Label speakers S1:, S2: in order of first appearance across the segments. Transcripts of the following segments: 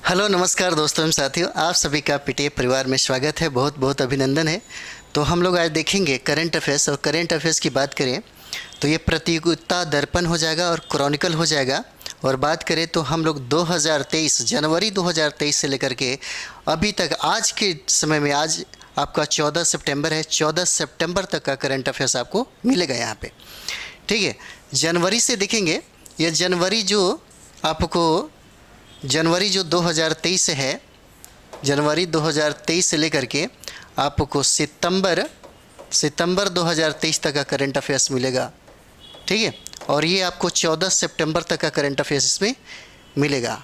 S1: Hello नमस्कार दोस्तों एवं साथियों, आप सभी का पीटीए परिवार में स्वागत है। बहुत बहुत अभिनंदन है। तो हम लोग आज देखेंगे करंट अफेयर्स, और करंट अफेयर्स की बात करें तो ये प्रतियोगिता दर्पण हो जाएगा और क्रॉनिकल हो जाएगा। और बात करें तो हम लोग 2023 जनवरी 2023 से लेकर के अभी तक आज के समय में, आज आपका 14 सितंबर है, 14 सितंबर तक का करंट अफेयर्स आपको मिलेगा यहाँ पे। ठीक है, जनवरी से देखेंगे। ये जनवरी जो 2023 है, जनवरी 2023 से लेकर के आपको सितंबर 2023 तक का करंट अफेयर्स मिलेगा। ठीक है, और ये आपको 14 सितंबर तक का करंट अफेयर्स इसमें मिलेगा,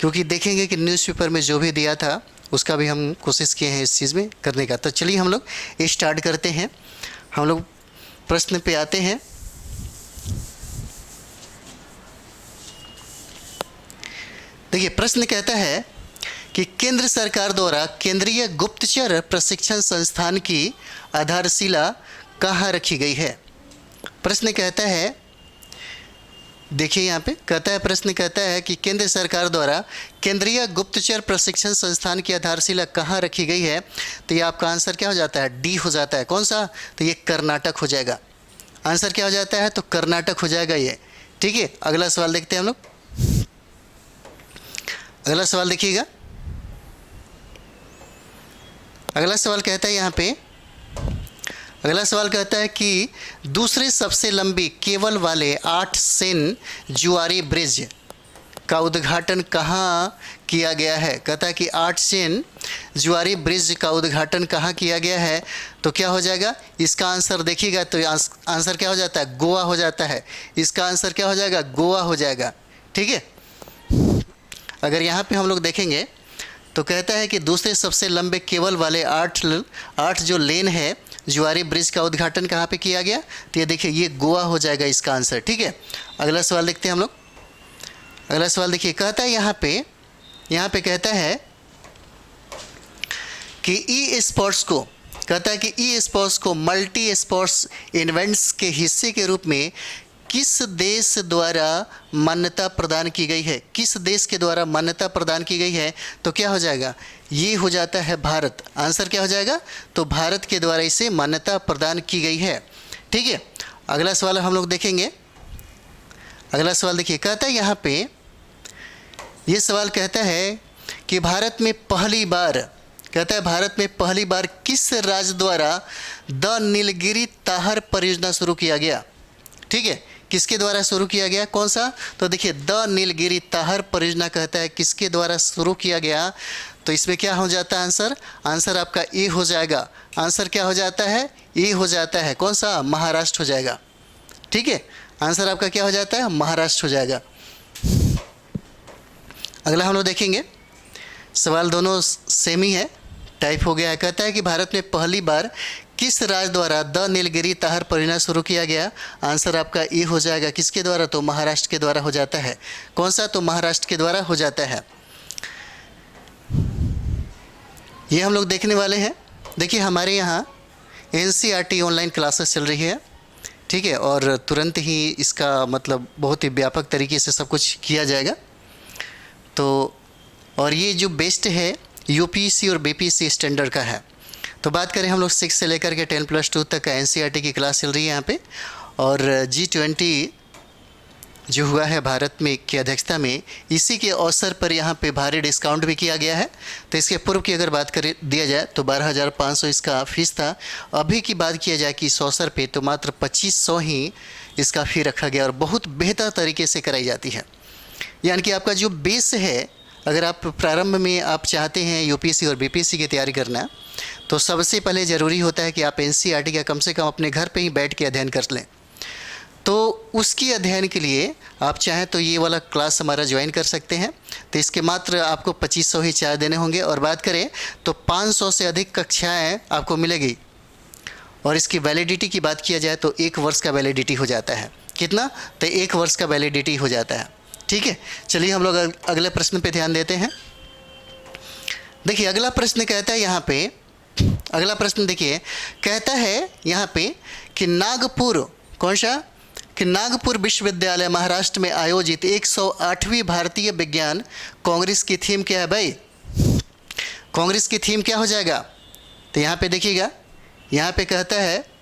S1: क्योंकि देखेंगे कि न्यूज़पेपर में जो भी दिया था उसका भी हम कोशिश किए हैं इस चीज़ में करने का। तो चलिए हम लोग स्टार्ट करते हैं। हम लोग प्रश्न पे आते हैं। देखिए, प्रश्न कहता है कि केंद्र सरकार द्वारा केंद्रीय गुप्तचर प्रशिक्षण संस्थान की आधारशिला कहाँ रखी गई है। प्रश्न कहता है, देखिए यहाँ पे कहता है, प्रश्न कहता है कि केंद्र सरकार द्वारा केंद्रीय गुप्तचर प्रशिक्षण संस्थान की आधारशिला कहाँ रखी गई है। तो ये आपका आंसर क्या हो जाता है? डी हो जाता है। कौन सा? तो ये कर्नाटक हो जाएगा। आंसर क्या हो जाता है? तो कर्नाटक हो जाएगा ये। ठीक है, अगला सवाल देखते हैं हम लोग। अगला सवाल देखिएगा। अगला सवाल कहता है यहाँ पे, अगला सवाल कहता है कि दूसरे सबसे लंबी केबल वाले 8 सेन जुआरी ब्रिज का उद्घाटन कहाँ किया गया है। कहता है कि 8 सेन जुआरी ब्रिज का उद्घाटन कहाँ किया गया है। तो क्या हो जाएगा? इसका आंसर देखिएगा तो आंसर क्या हो जाता है? गोवा हो जाता है। इसका आंसर क्या हो जाएगा? गोवा हो जाएगा। ठीक है, अगर यहाँ पे हम लोग देखेंगे तो कहता है कि दूसरे सबसे लंबे केबल वाले 8 जो लेन है जुआरी ब्रिज का उद्घाटन कहाँ पे किया गया। तो ये देखिए, ये गोवा हो जाएगा इसका आंसर। ठीक है, अगला सवाल देखते हैं हम लोग। अगला सवाल देखिए, कहता है यहाँ पे कहता है कि ई स्पोर्ट्स को, कहता है कि ई स्पोर्ट्स को मल्टी स्पोर्ट्स इवेंट्स के हिस्से के रूप में किस देश द्वारा मान्यता प्रदान की गई है। किस देश के द्वारा मान्यता प्रदान की गई है। तो क्या हो जाएगा? ये हो जाता है भारत। आंसर क्या हो जाएगा? तो भारत के द्वारा इसे मान्यता प्रदान की गई है। ठीक है, अगला सवाल हम लोग देखेंगे। अगला सवाल देखिए, कहता है यहाँ पे, ये सवाल कहता है कि भारत में पहली बार, कहता है भारत में पहली बार किस राज्य द्वारा द नीलगिरी ताहर परियोजना शुरू किया गया। ठीक है, किसके द्वारा शुरू किया गया? कौन सा? तो देखिए, द नीलगिरी ताहर परियोजना कहता है किसके द्वारा शुरू किया गया। तो इसमें क्या हो जाता है आंसर? आंसर आपका ए हो जाएगा। आंसर क्या हो जाता है? ए हो जाता है। कौन सा? महाराष्ट्र हो जाएगा। ठीक है, आंसर आपका क्या हो जाता है? महाराष्ट्र हो जाएगा। अगला हम लोग देखेंगे। सवाल दोनों सेम ही है, टाइप हो गया है। कहता है कि भारत में पहली बार किस राज्य द्वारा द नीलगिरी ताहर परियोजना शुरू किया गया। आंसर आपका ए हो जाएगा। किसके द्वारा? तो महाराष्ट्र के द्वारा हो जाता है। कौन सा? तो महाराष्ट्र के द्वारा हो जाता है। ये हम लोग देखने वाले हैं। देखिए, हमारे यहाँ एनसीईआरटी ऑनलाइन क्लासेस चल रही है। ठीक है, और तुरंत ही इसका मतलब बहुत ही व्यापक तरीके से सब कुछ किया जाएगा। तो और ये जो बेस्ट है यूपीएससी और बीपीएससी स्टैंडर्ड का है। तो बात करें हम लोग 6 से लेकर के 10+2 तक का एनसीईआरटी की क्लास चल रही है यहाँ पे। और G20 जो हुआ है भारत में की अध्यक्षता में, इसी के अवसर पर यहाँ पे भारी डिस्काउंट भी किया गया है। तो इसके पूर्व की अगर बात करें दिया जाए तो 12,500 इसका फ़ीस था। अभी की बात किया जाए कि इस अवसर पर तो मात्र 2500 ही इसका फ़ी रखा गया और बहुत बेहतर तरीके से कराई जाती है। यानी कि आपका जो बेस है, अगर आप प्रारंभ में आप चाहते हैं यूपीएससी और बीपीएससी की तैयारी करना, तो सबसे पहले ज़रूरी होता है कि आप एनसीईआरटी का कम से कम अपने घर पे ही बैठ के अध्ययन कर लें। तो उसकी अध्ययन के लिए आप चाहें तो ये वाला क्लास हमारा ज्वाइन कर सकते हैं। तो इसके मात्र आपको 2500 ही चार्ज देने होंगे। और बात करें तो 500 से अधिक कक्षाएँ आपको मिलेगी। और इसकी वैलिडिटी की बात किया जाए तो 1 वर्ष का वैलिडिटी हो जाता है। कितना? तो 1 वर्ष का वैलिडिटी हो जाता है। ठीक है, चलिए हम लोग अगले प्रश्न पे ध्यान देते हैं। देखिए, अगला प्रश्न कहता है यहाँ पे, अगला प्रश्न देखिए, कहता है यहाँ पे कि नागपुर, कौन सा? कि नागपुर विश्वविद्यालय महाराष्ट्र में आयोजित 108वीं भारतीय विज्ञान कांग्रेस की थीम क्या है भाई? कांग्रेस की थीम क्या हो जाएगा? तो यहाँ पे देखिएगा, यहाँ पे कहता है,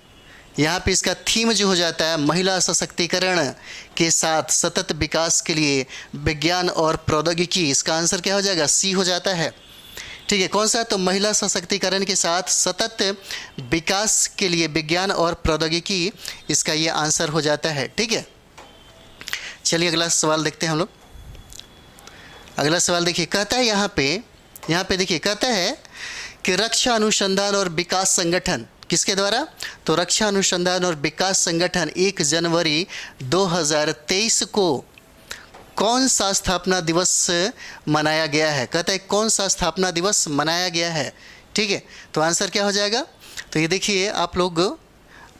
S1: यहाँ पे इसका थीम जो हो जाता है महिला सशक्तिकरण के साथ सतत विकास के लिए विज्ञान और प्रौद्योगिकी। इसका आंसर क्या हो जाएगा? सी हो जाता है। ठीक है, कौन सा? तो महिला सशक्तिकरण के साथ सतत विकास के लिए विज्ञान और प्रौद्योगिकी, इसका ये आंसर हो जाता है। ठीक है, चलिए अगला सवाल देखते हैं हम लोग। अगला सवाल देखिए, कहता है यहाँ पे देखिए, कहता है कि रक्षा अनुसंधान और विकास संगठन किसके द्वारा? तो रक्षा अनुसंधान और विकास संगठन 1 जनवरी 2023 को कौन सा स्थापना दिवस मनाया गया है? कहता है कौन सा स्थापना दिवस मनाया गया है। ठीक है, तो आंसर क्या हो जाएगा? तो ये देखिए, आप लोग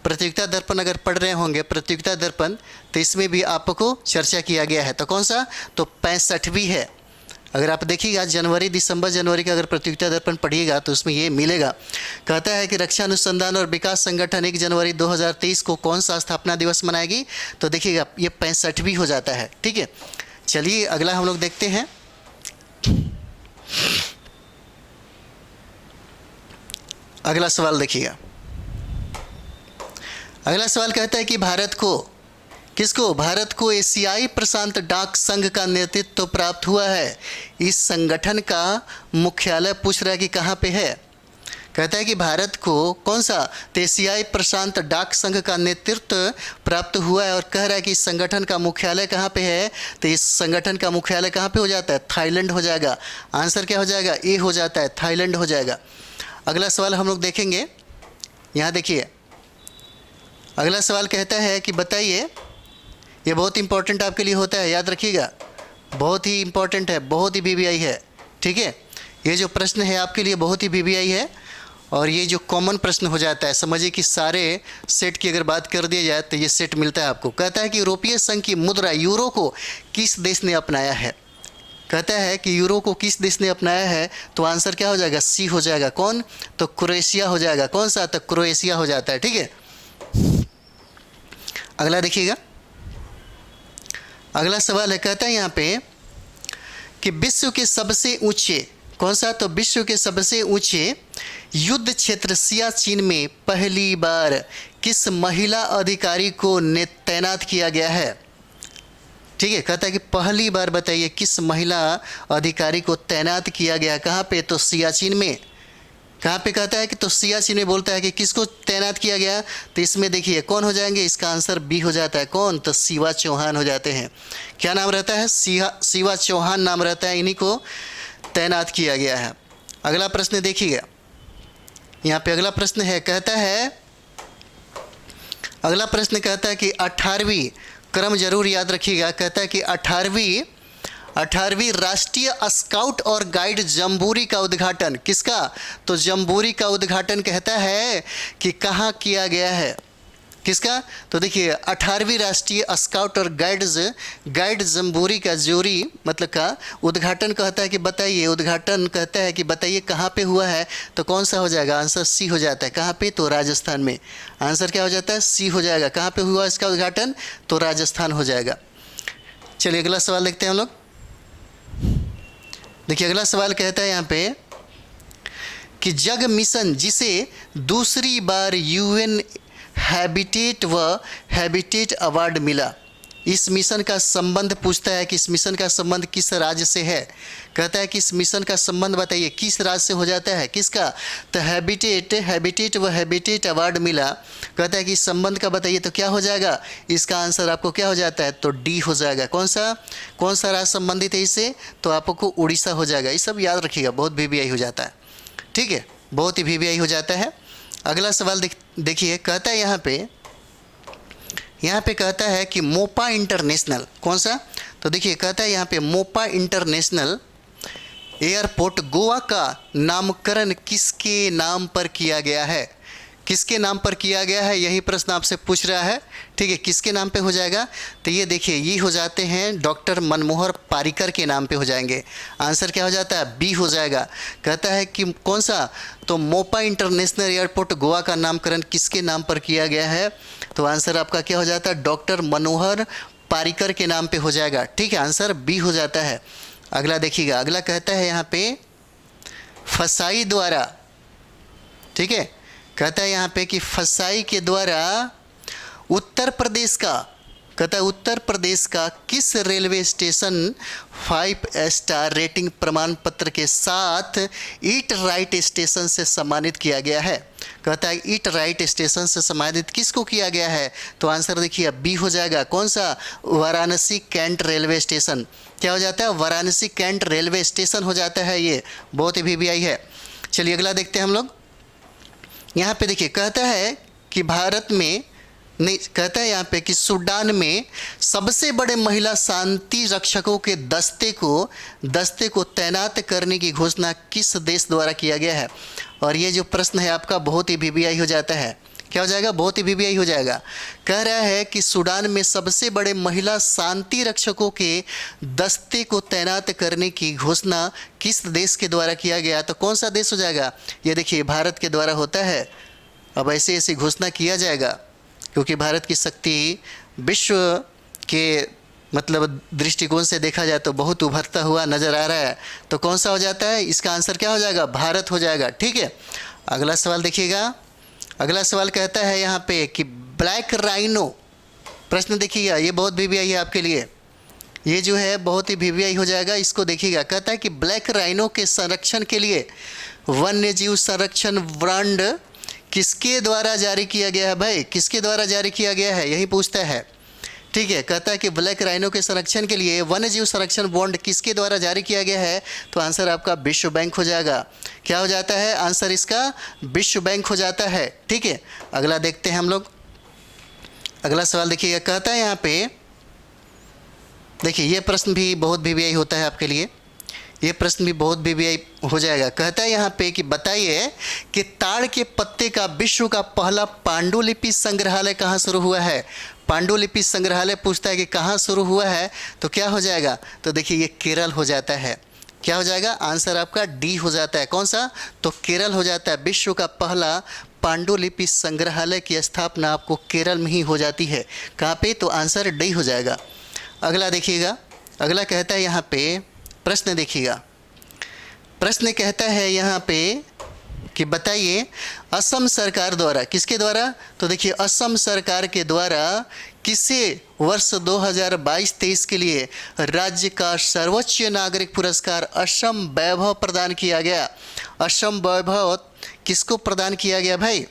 S1: प्रतियोगिता दर्पण अगर पढ़ रहे होंगे, प्रतियोगिता दर्पण, तो इसमें भी आपको चर्चा किया गया है। तो कौन सा? तो 65वीं है। अगर आप देखिएगा जनवरी, दिसंबर, जनवरी का अगर प्रतियोगिता दर्पण पढ़िएगा तो उसमें ये मिलेगा। कहता है कि रक्षा अनुसंधान और विकास संगठन 1 जनवरी 2023 को कौन सा स्थापना दिवस मनाएगी? तो देखिएगा ये 65वीं हो जाता है। ठीक है, चलिए अगला हम लोग देखते हैं। अगला सवाल देखिएगा। अगला सवाल कहता है कि भारत को एशियाई प्रशांत डाक संघ का नेतृत्व प्राप्त हुआ है। इस संगठन का मुख्यालय पूछ रहा है कि कहाँ पे है। कहता है कि भारत को कौन सा? तो एशियाई प्रशांत डाक संघ का नेतृत्व प्राप्त हुआ है और कह रहा है कि इस संगठन का मुख्यालय कहाँ पे है। तो इस संगठन का मुख्यालय कहाँ पे हो जाता है? थाईलैंड हो जाएगा। आंसर क्या हो जाएगा? ए हो जाता है, थाईलैंड हो जाएगा। अगला सवाल हम लोग देखेंगे। यहाँ देखिए, अगला सवाल कहता है कि बताइए, ये बहुत इंपॉर्टेंट आपके लिए होता है, याद रखिएगा, बहुत ही इंपॉर्टेंट है, बहुत ही वीवीआई है। ठीक है, ये जो प्रश्न है आपके लिए बहुत ही वीवीआई है और ये जो कॉमन प्रश्न हो जाता है, समझिए कि सारे सेट की अगर बात कर दी जाए तो ये सेट मिलता है आपको। कहता है कि यूरोपीय संघ की मुद्रा यूरो को किस देश ने अपनाया है? कहता है कि यूरो को किस देश ने अपनाया है? तो आंसर क्या हो जाएगा? सी हो जाएगा। कौन? तो क्रोएशिया हो जाएगा। कौन सा? तो क्रोएशिया हो जाता है। ठीक है, अगला देखिएगा। अगला सवाल है, कहता है यहाँ पे कि विश्व के सबसे ऊंचे, कौन सा? तो विश्व के सबसे ऊंचे युद्ध क्षेत्र सियाचिन में पहली बार किस महिला अधिकारी को तैनात किया गया है? ठीक है, कहता है कि पहली बार बताइए किस महिला अधिकारी को तैनात किया गया, कहाँ पे? तो सियाचिन में। कहाँ पे कहता है कि? तो सियाचिन में बोलता है कि किसको तैनात किया गया। तो इसमें देखिए कौन हो जाएंगे? इसका आंसर बी हो जाता है। कौन? तो शिवा चौहान हो जाते हैं। क्या नाम रहता है? शिवा चौहान नाम रहता है, इन्हीं को तैनात किया गया है। अगला प्रश्न देखिएगा, यहाँ पे अगला प्रश्न है, कहता है, अगला प्रश्न कहता है कि 18वीं, क्रम जरूर याद रखिएगा, कहता है कि 18वीं राष्ट्रीय स्काउट और गाइड जम्बूरी का उद्घाटन किसका? तो जम्बूरी का उद्घाटन कहता है कि कहाँ किया गया है? किसका? तो देखिए 18वीं राष्ट्रीय स्काउट और गाइड जम्बूरी का जोरी मतलब का उद्घाटन कहता है कि बताइए, उद्घाटन कहता है कि बताइए कहाँ पे हुआ है। तो कौन सा हो जाएगा? आंसर सी हो जाता है। कहाँ पे? तो राजस्थान में। आंसर क्या हो जाता है? सी हो जाएगा। कहाँ पे हुआ इसका उद्घाटन? तो राजस्थान हो जाएगा। चलिए अगला सवाल देखते हैं हम लोग। देखिए अगला सवाल कहता है यहाँ पे कि जग मिशन जिसे दूसरी बार यूएन हैबिटेट अवार्ड मिला, इस मिशन का संबंध पूछता है कि इस मिशन का संबंध किस राज्य से है। कहता है कि इस मिशन का संबंध बताइए किस राज्य से हो जाता है? किसका? तो हैबिटेट अवार्ड मिला। कहता है कि इस संबंध का बताइए, तो क्या हो जाएगा? इसका आंसर आपको क्या हो जाता है? तो डी हो जाएगा। कौन सा राज्य संबंधित है इससे? तो आपको उड़ीसा हो जाएगा। ये सब याद रखिएगा, बहुत वीवीआई हो जाता है। ठीक है, बहुत ही वीवीआई हो जाता है। अगला सवाल देखिए, कहता है यहाँ पे कहता है कि मोपा इंटरनेशनल, कौन सा? तो देखिए कहता है यहाँ पे मोपा इंटरनेशनल एयरपोर्ट गोवा का नामकरण किसके नाम पर किया गया है? किसके नाम पर किया गया है, यही प्रश्न आपसे पूछ रहा है। ठीक है, किसके नाम पे हो जाएगा? तो ये देखिए, ये हो जाते हैं डॉक्टर मनमोहन पारिकर के नाम पे हो जाएंगे। आंसर क्या हो जाता है? बी हो जाएगा। कहता है कि कौन सा? तो मोपा इंटरनेशनल एयरपोर्ट गोवा का नामकरण किसके नाम पर किया गया है? तो आंसर आपका क्या हो जाता है? डॉक्टर मनोहर पारिकर के नाम पे हो जाएगा। ठीक है, आंसर बी हो जाता है। अगला देखिएगा, अगला कहता है यहाँ पे फसाई द्वारा, ठीक है, कहता है यहाँ पे कि फसाई के द्वारा उत्तर प्रदेश का, कहता है उत्तर प्रदेश का किस रेलवे स्टेशन 5 स्टार रेटिंग प्रमाण पत्र के साथ ईट राइट स्टेशन से सम्मानित किया गया है? कहता है ईट राइट स्टेशन से सम्मानित किसको किया गया है? तो आंसर देखिए बी हो जाएगा। कौन सा? Varanasi Cantt railway station. क्या हो जाता है? वाराणसी कैंट रेलवे स्टेशन हो जाता है। ये बहुत ही वीवीआई है। चलिए अगला देखते हैं हम लोग। यहाँ पे देखिए, कहता है कि भारत में नहीं, कहता है यहाँ पे कि सूडान में सबसे बड़े महिला शांति रक्षकों के दस्ते को तैनात करने की घोषणा किस देश द्वारा किया गया है? और ये जो प्रश्न है आपका बहुत ही वीवीआई हो जाता है। क्या हो जाएगा? बहुत ही वीवीआई हो जाएगा। कह रहा है कि सूडान में सबसे बड़े महिला शांति रक्षकों के दस्ते को तैनात करने की घोषणा किस देश के द्वारा किया गया? तो कौन सा देश हो जाएगा? ये देखिए, भारत के द्वारा होता है। अब ऐसे ऐसी घोषणा किया जाएगा क्योंकि भारत की शक्ति विश्व के मतलब दृष्टिकोण से देखा जाए तो बहुत उभरता हुआ नज़र आ रहा है। तो कौन सा हो जाता है? इसका आंसर क्या हो जाएगा? भारत हो जाएगा। ठीक है, अगला सवाल देखिएगा। अगला सवाल कहता है यहाँ पे कि ब्लैक राइनो, प्रश्न देखिएगा, ये बहुत वीवीआई है आपके लिए। ये जो है बहुत ही वीवीआई हो जाएगा, इसको देखिएगा। कहता है कि ब्लैक राइनो के संरक्षण के लिए वन्य जीव संरक्षण ब्रांड किसके द्वारा जारी किया गया है? भाई किसके द्वारा जारी किया गया है, यही पूछता है। ठीक है, कहता है कि ब्लैक राइनो के संरक्षण के लिए वन्य जीव संरक्षण बॉन्ड किसके द्वारा जारी किया गया है? तो आंसर आपका विश्व बैंक हो जाएगा। क्या हो जाता है? आंसर इसका विश्व बैंक हो जाता है। ठीक है, अगला देखते हैं हम लोग। अगला सवाल देखिएगा, कहता है यहाँ पे देखिए, ये प्रश्न भी बहुत वीवीआई होता है आपके लिए। ये प्रश्न भी बहुत वीवीआई हो जाएगा। कहता है यहाँ पे कि बताइए कि ताड़ के पत्ते का विश्व का पहला पांडुलिपि संग्रहालय कहाँ शुरू हुआ है? पांडुलिपि संग्रहालय पूछता है कि कहाँ शुरू हुआ है, तो क्या हो जाएगा? तो देखिए, ये केरल हो जाता है। क्या हो जाएगा? आंसर आपका डी हो जाता है। कौन सा? तो केरल हो जाता है। विश्व का पहला पांडुलिपि संग्रहालय की स्थापना आपको केरल में ही हो जाती है। कहाँ पे? तो आंसर डी हो जाएगा। अगला देखिएगा, अगला कहता है यहाँ पे, प्रश्न देखिएगा। प्रश्न कहता है यहाँ पे कि बताइए असम सरकार द्वारा, किसके द्वारा? तो देखिए, असम सरकार के द्वारा किसे वर्ष 2022-23 के लिए राज्य का सर्वोच्च नागरिक पुरस्कार असम वैभव प्रदान किया गया? असम वैभव किसको प्रदान किया गया भाई?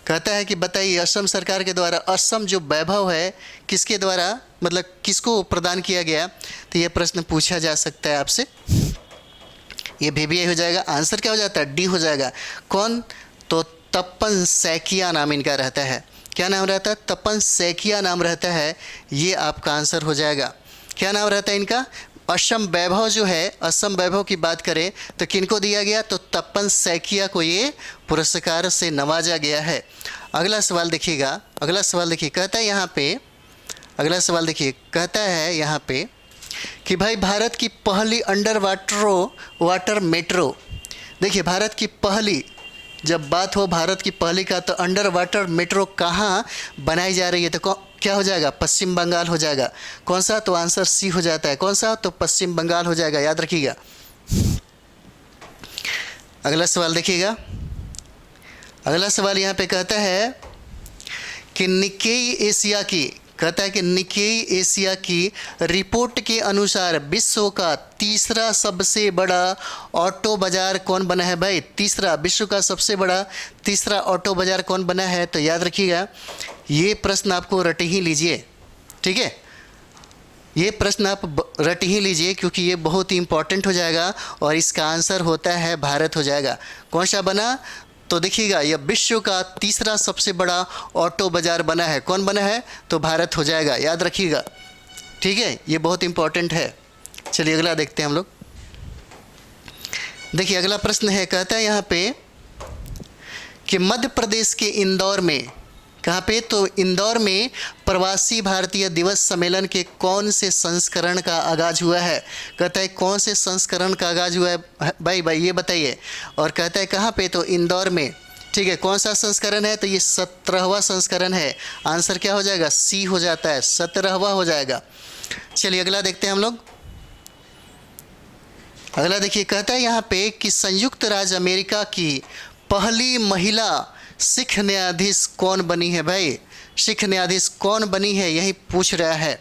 S1: कहता है कि बताइए असम सरकार के द्वारा असम जो वैभव है किसके द्वारा, मतलब किसको प्रदान किया गया? तो ये प्रश्न पूछा जा सकता है आपसे। ये वीवीआई हो जाएगा। आंसर क्या हो जाता है? डी हो जाएगा। कौन? तो तपन सैकिया नाम इनका रहता है। क्या नाम रहता है? तपन सैकिया नाम रहता है। ये आपका आंसर हो जाएगा। क्या नाम रहता है इनका? असम वैभव जो है, असम वैभव की बात करें तो किनको दिया गया? तो तपन सैकिया को ये पुरस्कार से नवाजा गया है। अगला सवाल देखिएगा। अगला सवाल देखिए, कहता है यहाँ पे, अगला सवाल देखिए, कहता है यहाँ पे कि भाई भारत की पहली अंडर वाटर मेट्रो, देखिए भारत की पहली, जब बात हो भारत की पहली का तो अंडर वाटर मेट्रो कहाँ बनाई जा रही है? तो क्या हो जाएगा? पश्चिम बंगाल हो जाएगा। कौन सा? तो आंसर सी हो जाता है। कौन सा? तो पश्चिम बंगाल हो जाएगा, याद रखिएगा। अगला सवाल देखिएगा। अगला सवाल यहाँ पे कहता है कि निक्केई एशिया की, कहता है कि निक्केई एशिया की रिपोर्ट के अनुसार विश्व का तीसरा सबसे बड़ा ऑटो बाज़ार कौन बना है भाई? तीसरा, विश्व का सबसे बड़ा तीसरा ऑटो बाज़ार कौन बना है? तो याद रखिएगा, ये प्रश्न आपको रट ही लीजिए। ठीक है, ये प्रश्न आप रट ही लीजिए क्योंकि ये बहुत ही इंपॉर्टेंट हो जाएगा और इसका आंसर होता है भारत हो जाएगा। कौन सा बना? तो देखिएगा, यह विश्व का तीसरा सबसे बड़ा ऑटो बाज़ार बना है। कौन बना है? तो भारत हो जाएगा, याद रखिएगा। ठीक है, ये बहुत इंपॉर्टेंट है। चलिए अगला देखते हैं हम लोग। देखिए अगला प्रश्न है, कहता है यहाँ पे कि मध्य प्रदेश के इंदौर में, कहाँ पे, तो इंदौर में प्रवासी भारतीय दिवस सम्मेलन के कौन से संस्करण का आगाज हुआ है। कहता है कौन से संस्करण का आगाज हुआ है भाई ये बताइए। और कहता है कहाँ पे, तो इंदौर में। ठीक है, कौन सा संस्करण है, तो ये 17वां संस्करण है। आंसर क्या हो जाएगा, सी हो जाता है, 17वां हो जाएगा। चलिए अगला देखते हैं हम लोग। अगला देखिए, कहता है यहाँ पे कि संयुक्त राज्य अमेरिका की पहली महिला सिख न्यायाधीश कौन बनी है। भाई सिख न्यायाधीश कौन बनी है, यही पूछ रहा है।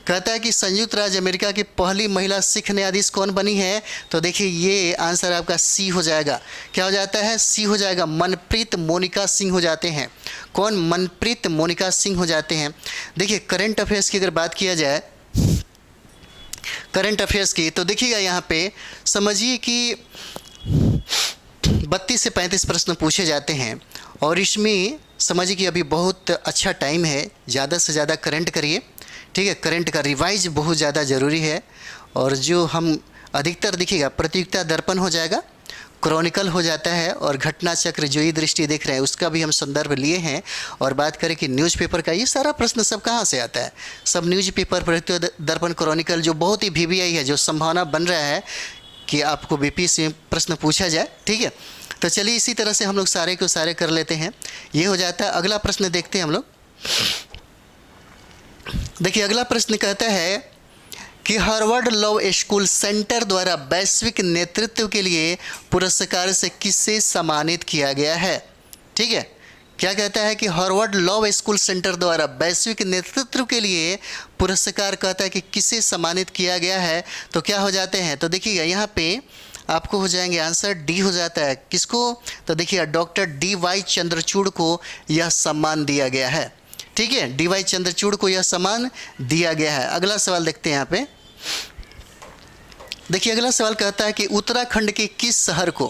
S1: कहता है कि संयुक्त राज्य अमेरिका की पहली महिला सिख न्यायाधीश कौन बनी है, तो देखिए ये आंसर आपका सी हो जाएगा। क्या हो जाता है, सी हो जाएगा, मनप्रीत मोनिका सिंह हो जाते हैं। कौन, मनप्रीत मोनिका सिंह हो जाते हैं। देखिए करंट अफेयर्स की अगर बात किया जाए, करंट अफेयर्स की, तो देखिएगा यहाँ पे समझिए कि 32 से 35 प्रश्न पूछे जाते हैं और इसमें समझिए कि अभी बहुत अच्छा टाइम है, ज़्यादा से ज़्यादा करंट करिए। ठीक है, करंट का रिवाइज बहुत ज़्यादा ज़रूरी है। और जो हम अधिकतर देखिएगा प्रतियोगिता दर्पण हो जाएगा, क्रॉनिकल हो जाता है, और घटना चक्र जो ये दृष्टि देख रहे हैं उसका भी हम संदर्भ लिए हैं। और बात करें कि न्यूज़पेपर का, ये सारा प्रश्न सब कहाँ से आता है, सब न्यूज़पेपर, प्रतियोगिता दर्पण, क्रॉनिकल, जो बहुत ही VBI है, जो संभावना बन रहा है कि आपको BPSC में प्रश्न पूछा जाए। ठीक है, तो चलिए इसी तरह से हम लोग सारे को सारे कर लेते हैं, ये हो जाता है। अगला प्रश्न देखते हैं हम लोग। देखिए अगला प्रश्न कहता है कि हार्वर्ड लॉ स्कूल सेंटर द्वारा वैश्विक नेतृत्व के लिए पुरस्कार से किसे सम्मानित किया गया है। ठीक है, क्या कहता है कि हार्वर्ड लॉ स्कूल सेंटर द्वारा वैश्विक नेतृत्व के लिए पुरस्कार, कहता है कि किसे सम्मानित किया गया है, तो क्या हो जाते हैं, तो देखिएगा यहाँ पे आपको हो जाएंगे आंसर डी हो जाता है। किसको, तो देखिए डॉक्टर DY चंद्रचूड़ को यह सम्मान दिया गया है। ठीक है, DY चंद्रचूड़ को यह सम्मान दिया गया है। अगला सवाल देखते हैं यहाँ पे। देखिए अगला सवाल कहता है कि उत्तराखंड के किस शहर को,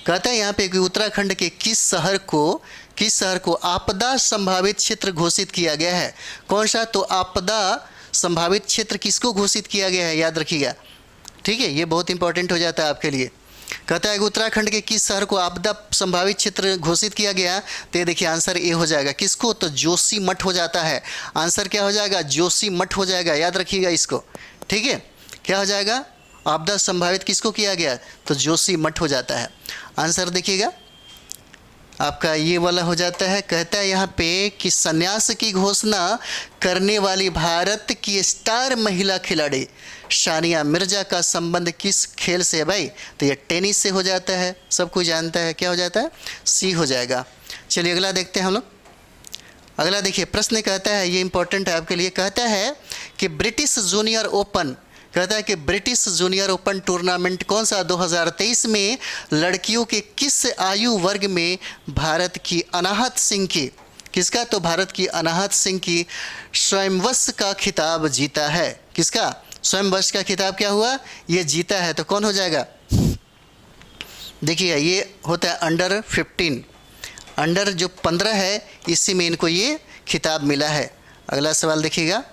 S1: कहता है यहाँ पे कि उत्तराखंड के किस शहर को आपदा संभावित क्षेत्र घोषित किया गया है। कौन सा, तो आपदा संभावित क्षेत्र किसको घोषित किया गया है, याद रखिएगा। ठीक है, ये बहुत इंपॉर्टेंट हो जाता है आपके लिए। कहता है कि उत्तराखंड के किस शहर को आपदा संभावित क्षेत्र घोषित किया गया, तो ये देखिए आंसर ए हो जाएगा। किसको, तो जोशीमठ हो जाता है। आंसर क्या हो जाएगा, जोशीमठ हो जाएगा, याद रखिएगा इसको। ठीक है, क्या हो जाएगा, आपदा संभावित किसको किया गया, तो जोशीमठ हो जाता है। आंसर देखिएगा आपका ये वाला हो जाता है। कहता है यहाँ पे कि संन्यास की घोषणा करने वाली भारत की स्टार महिला खिलाड़ी सानिया मिर्जा का संबंध किस खेल से है। भाई तो ये टेनिस से हो जाता है, सब कोई जानता है। क्या हो जाता है, सी हो जाएगा। चलिए अगला देखते हैं हम लोग। अगला देखिए प्रश्न कहता है, ये इंपॉर्टेंट है आपके लिए। कहता है कि ब्रिटिश जूनियर ओपन, कहता है कि ब्रिटिश जूनियर ओपन टूर्नामेंट कौन सा 2023 में लड़कियों के किस आयु वर्ग में भारत की अनाहत सिंह की, किसका, तो भारत की अनाहत सिंह की स्वयंवश का खिताब जीता है। किसका, स्वयंवश का खिताब क्या हुआ, ये जीता है। तो कौन हो जाएगा, देखिए ये होता है अंडर 15, अंडर जो 15 है इसी में इनको ये खिताब मिला है। अगला सवाल देखिएगा।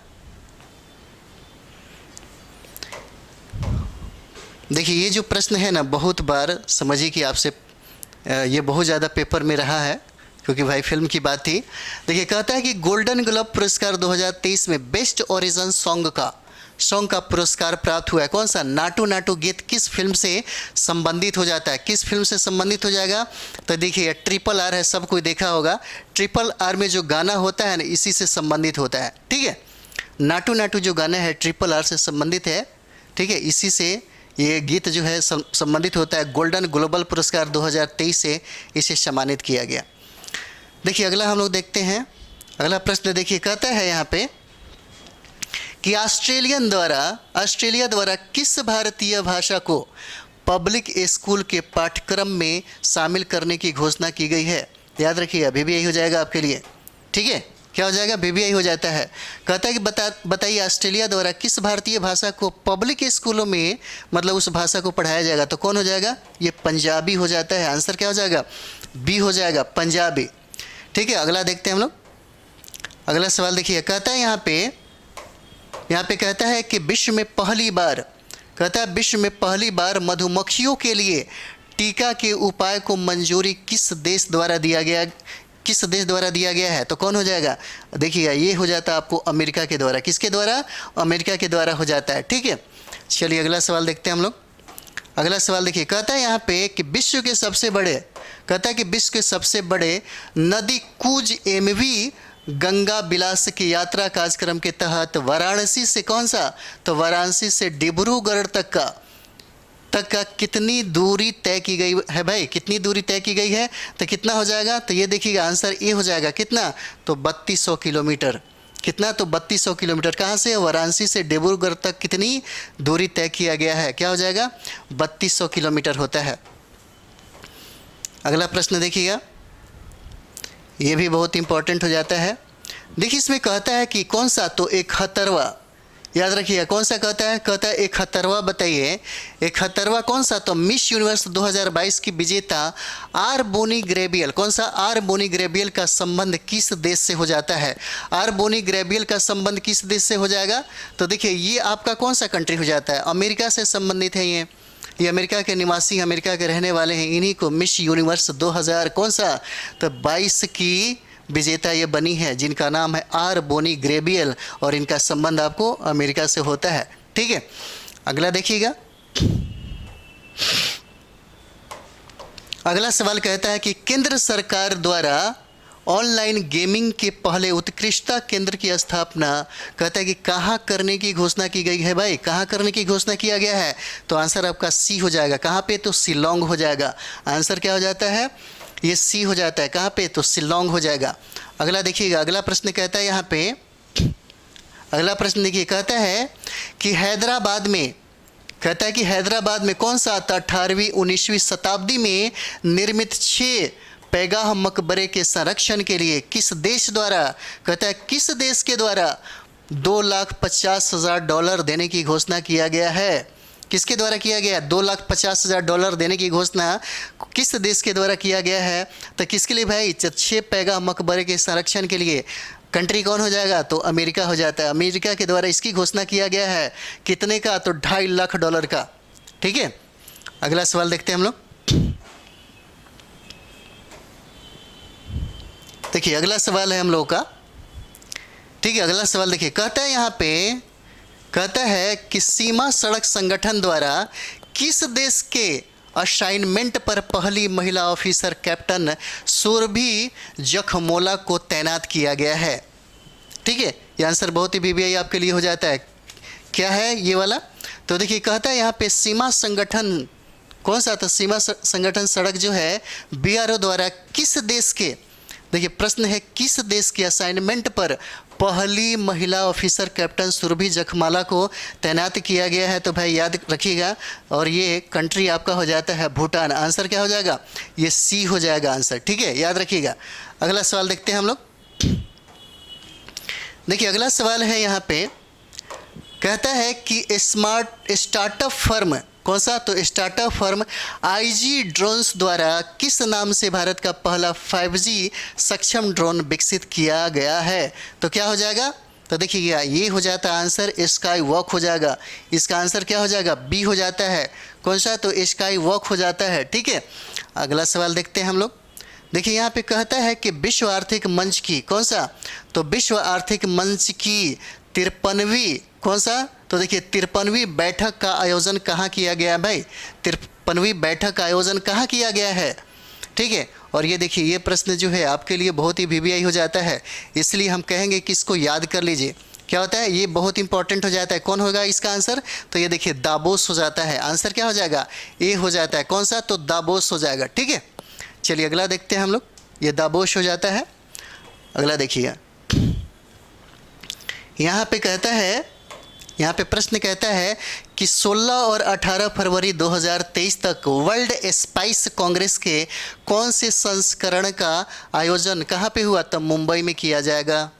S1: देखिए ये जो प्रश्न है ना, बहुत बार समझिए कि आपसे ये बहुत ज़्यादा पेपर में रहा है, क्योंकि भाई फिल्म की बात थी। देखिए कहता है कि गोल्डन ग्लोब पुरस्कार 2023 में बेस्ट ओरिजिनल सॉन्ग का पुरस्कार प्राप्त हुआ है। कौन सा, नाटू नाटू गीत किस फिल्म से संबंधित हो जाता है, किस फिल्म से संबंधित हो जाएगा, तो देखिए RRR है, सब कोई देखा होगा। RRR में जो गाना होता है ना, इसी से संबंधित होता है। ठीक है, नाटू नाटू जो गाना है RRR से संबंधित है। ठीक है, इसी से ये गीत जो है संबंधित होता है। गोल्डन ग्लोबल पुरस्कार 2023 से इसे सम्मानित किया गया। देखिए अगला हम लोग देखते हैं। अगला प्रश्न देखिए कहता है यहाँ पे कि ऑस्ट्रेलिया द्वारा किस भारतीय भाषा को पब्लिक स्कूल के पाठ्यक्रम में शामिल करने की घोषणा की गई है। याद रखिए अभी भी यही हो जाएगा आपके लिए। ठीक है, क्या हो जाएगा, BBI हो जाता है। कहता है कि बताइए ऑस्ट्रेलिया द्वारा किस भारतीय भाषा को पब्लिक स्कूलों में, मतलब उस भाषा को पढ़ाया जाएगा, तो कौन हो जाएगा, ये पंजाबी हो जाता है। आंसर क्या हो जाएगा, बी हो जाएगा, पंजाबी। ठीक है, अगला देखते हैं हम लोग। अगला सवाल देखिए कहता है यहाँ पे कहता है कि विश्व में पहली बार मधुमक्खियों के लिए टीका के उपाय को मंजूरी किस देश द्वारा दिया गया, किस देश द्वारा दिया गया है? तो कौन हो जाएगा? देखिएगा ये हो जाता है आपको अमेरिका के द्वारा। किसके द्वारा? अमेरिका के द्वारा हो जाता है। ठीक है, चलिए अगला सवाल देखते हैं हम लोग। अगला सवाल देखिए, कहता है यहाँ पे कि विश्व के सबसे बड़े, कहता है कि विश्व के सबसे बड़े नदी कूज एमवी गंगा विलास की यात्रा कार्यक्रम के तहत वाराणसी से कौन सा? तो वाराणसी से डिब्रूगढ़ तक का कितनी दूरी तय की गई है भाई? कितनी दूरी तय की गई है? तो कितना हो जाएगा? तो ये देखिएगा आंसर ए हो जाएगा। कितना? तो 3200 किलोमीटर। कितना? तो 3200 किलोमीटर। कहाँ से? वाराणसी से डिब्रूगढ़ तक कितनी दूरी तय किया गया है? क्या हो जाएगा? 3200 किलोमीटर होता है। अगला प्रश्न देखिएगा, ये भी बहुत इंपॉर्टेंट हो जाता है। देखिए इसमें कहता है कि कौन सा? तो 71वां, याद रखिएगा कौन सा कहता है? कहता है 71वां। बताइए 71वां कौन सा? तो मिस यूनिवर्स 2022 की विजेता आर बोनी ग्रेबियल, कौन सा? आर बोनी ग्रेबियल का संबंध किस देश से हो जाता है? आर बोनी ग्रेबियल का संबंध किस देश से हो जाएगा? तो देखिए ये आपका कौन सा कंट्री हो जाता है? अमेरिका से संबंधित है ये अमेरिका के निवासी, अमेरिका के रहने वाले हैं। इन्हीं को मिस यूनिवर्स 2000 कौन सा? तो 22 की विजेता ये बनी है, जिनका नाम है आर बोनी ग्रेबियल, और इनका संबंध आपको अमेरिका से होता है। ठीक है, अगला देखिएगा। अगला सवाल कहता है कि केंद्र सरकार द्वारा ऑनलाइन गेमिंग के पहले उत्कृष्टता केंद्र की स्थापना, कहता है कि कहाँ करने की घोषणा की गई है भाई? कहाँ करने की घोषणा किया गया है? तो आंसर आपका सी हो जाएगा। कहाँ पे? तो शिलोंग हो जाएगा। आंसर क्या हो जाता है? ये सी हो जाता है। कहाँ पे? तो शिलोंग हो जाएगा। अगला देखिएगा, अगला प्रश्न कहता है यहाँ पे, अगला प्रश्न देखिए, कहता है कि हैदराबाद में, कहता है कि हैदराबाद में कौन सा आता? 18वीं 19वीं शताब्दी में निर्मित 6 पैगाह मकबरे के संरक्षण के लिए किस देश द्वारा, कहता है किस देश के द्वारा $2,50,000 देने की घोषणा किया गया है? किसके द्वारा किया गया? $2,50,000 देने की घोषणा किस देश के द्वारा किया गया है? तो किसके लिए भाई? 6 पैगाह मकबरे के संरक्षण के लिए। कंट्री कौन हो जाएगा? तो अमेरिका हो जाता है। अमेरिका के द्वारा इसकी घोषणा किया गया है। कितने का? तो $2.5 लाख का। ठीक है, अगला सवाल देखते हैं हम लोग। देखिए अगला सवाल है हम लोगों का। ठीक है, अगला सवाल देखिए, कहता है यहाँ पे, कहता है कि सीमा सड़क संगठन द्वारा किस देश के असाइनमेंट पर पहली महिला ऑफिसर कैप्टन सुरभि जखमोला को तैनात किया गया है? ठीक है, ये आंसर बहुत ही बीबीआई आपके लिए हो जाता है। क्या है ये वाला? तो देखिए कहता है यहाँ पे सीमा संगठन कौन सा? तो सीमा संगठन सड़क जो है बीआरओ द्वारा किस देश के, देखिए प्रश्न है किस देश के असाइनमेंट पर पहली महिला ऑफिसर कैप्टन सुरभि जखमाला को तैनात किया गया है? तो भाई याद रखिएगा, और ये कंट्री आपका हो जाता है भूटान। आंसर क्या हो जाएगा? ये सी हो जाएगा आंसर। ठीक है, याद रखिएगा। अगला सवाल देखते हैं हम लोग। देखिए अगला सवाल है यहाँ पे, कहता है कि स्टार्टअप फर्म कौन सा? तो स्टार्टअप फर्म आईजी ड्रोन्स द्वारा किस नाम से भारत का पहला 5G सक्षम ड्रोन विकसित किया गया है? तो क्या हो जाएगा? तो देखिएगा ये हो जाता है आंसर स्काई वॉक हो जाएगा। इसका आंसर क्या हो जाएगा? बी हो जाता है। कौन सा? तो स्काई वॉक हो जाता है। ठीक है, अगला सवाल देखते हैं हम लोग। देखिए यहाँ पे कहता है कि विश्व आर्थिक मंच की कौन सा? तो विश्व आर्थिक मंच की 53वीं कौन सा? तो देखिए 53वीं बैठक का आयोजन कहाँ किया गया भाई? 53वीं बैठक का आयोजन कहाँ किया गया है? ठीक है, और ये देखिए ये प्रश्न जो है आपके लिए बहुत ही वीवीआई हो जाता है, इसलिए हम कहेंगे कि इसको याद कर लीजिए। क्या होता है? ये बहुत इंपॉर्टेंट हो जाता है। कौन होगा इसका आंसर? तो ये देखिए दावोस हो जाता है। आंसर क्या हो जाएगा? ए हो जाता है। कौन सा? तो दावोस हो जाएगा। ठीक है, चलिए अगला देखते हैं हम लोग। ये दावोस हो जाता है। अगला देखिएगा, यहाँ पे कहता है, यहाँ पे प्रश्न कहता है कि 16 और 18 फरवरी 2023 तक वर्ल्ड स्पाइस कांग्रेस के कौन से संस्करण का आयोजन कहाँ पे हुआ? तब मुंबई में किया जाएगा।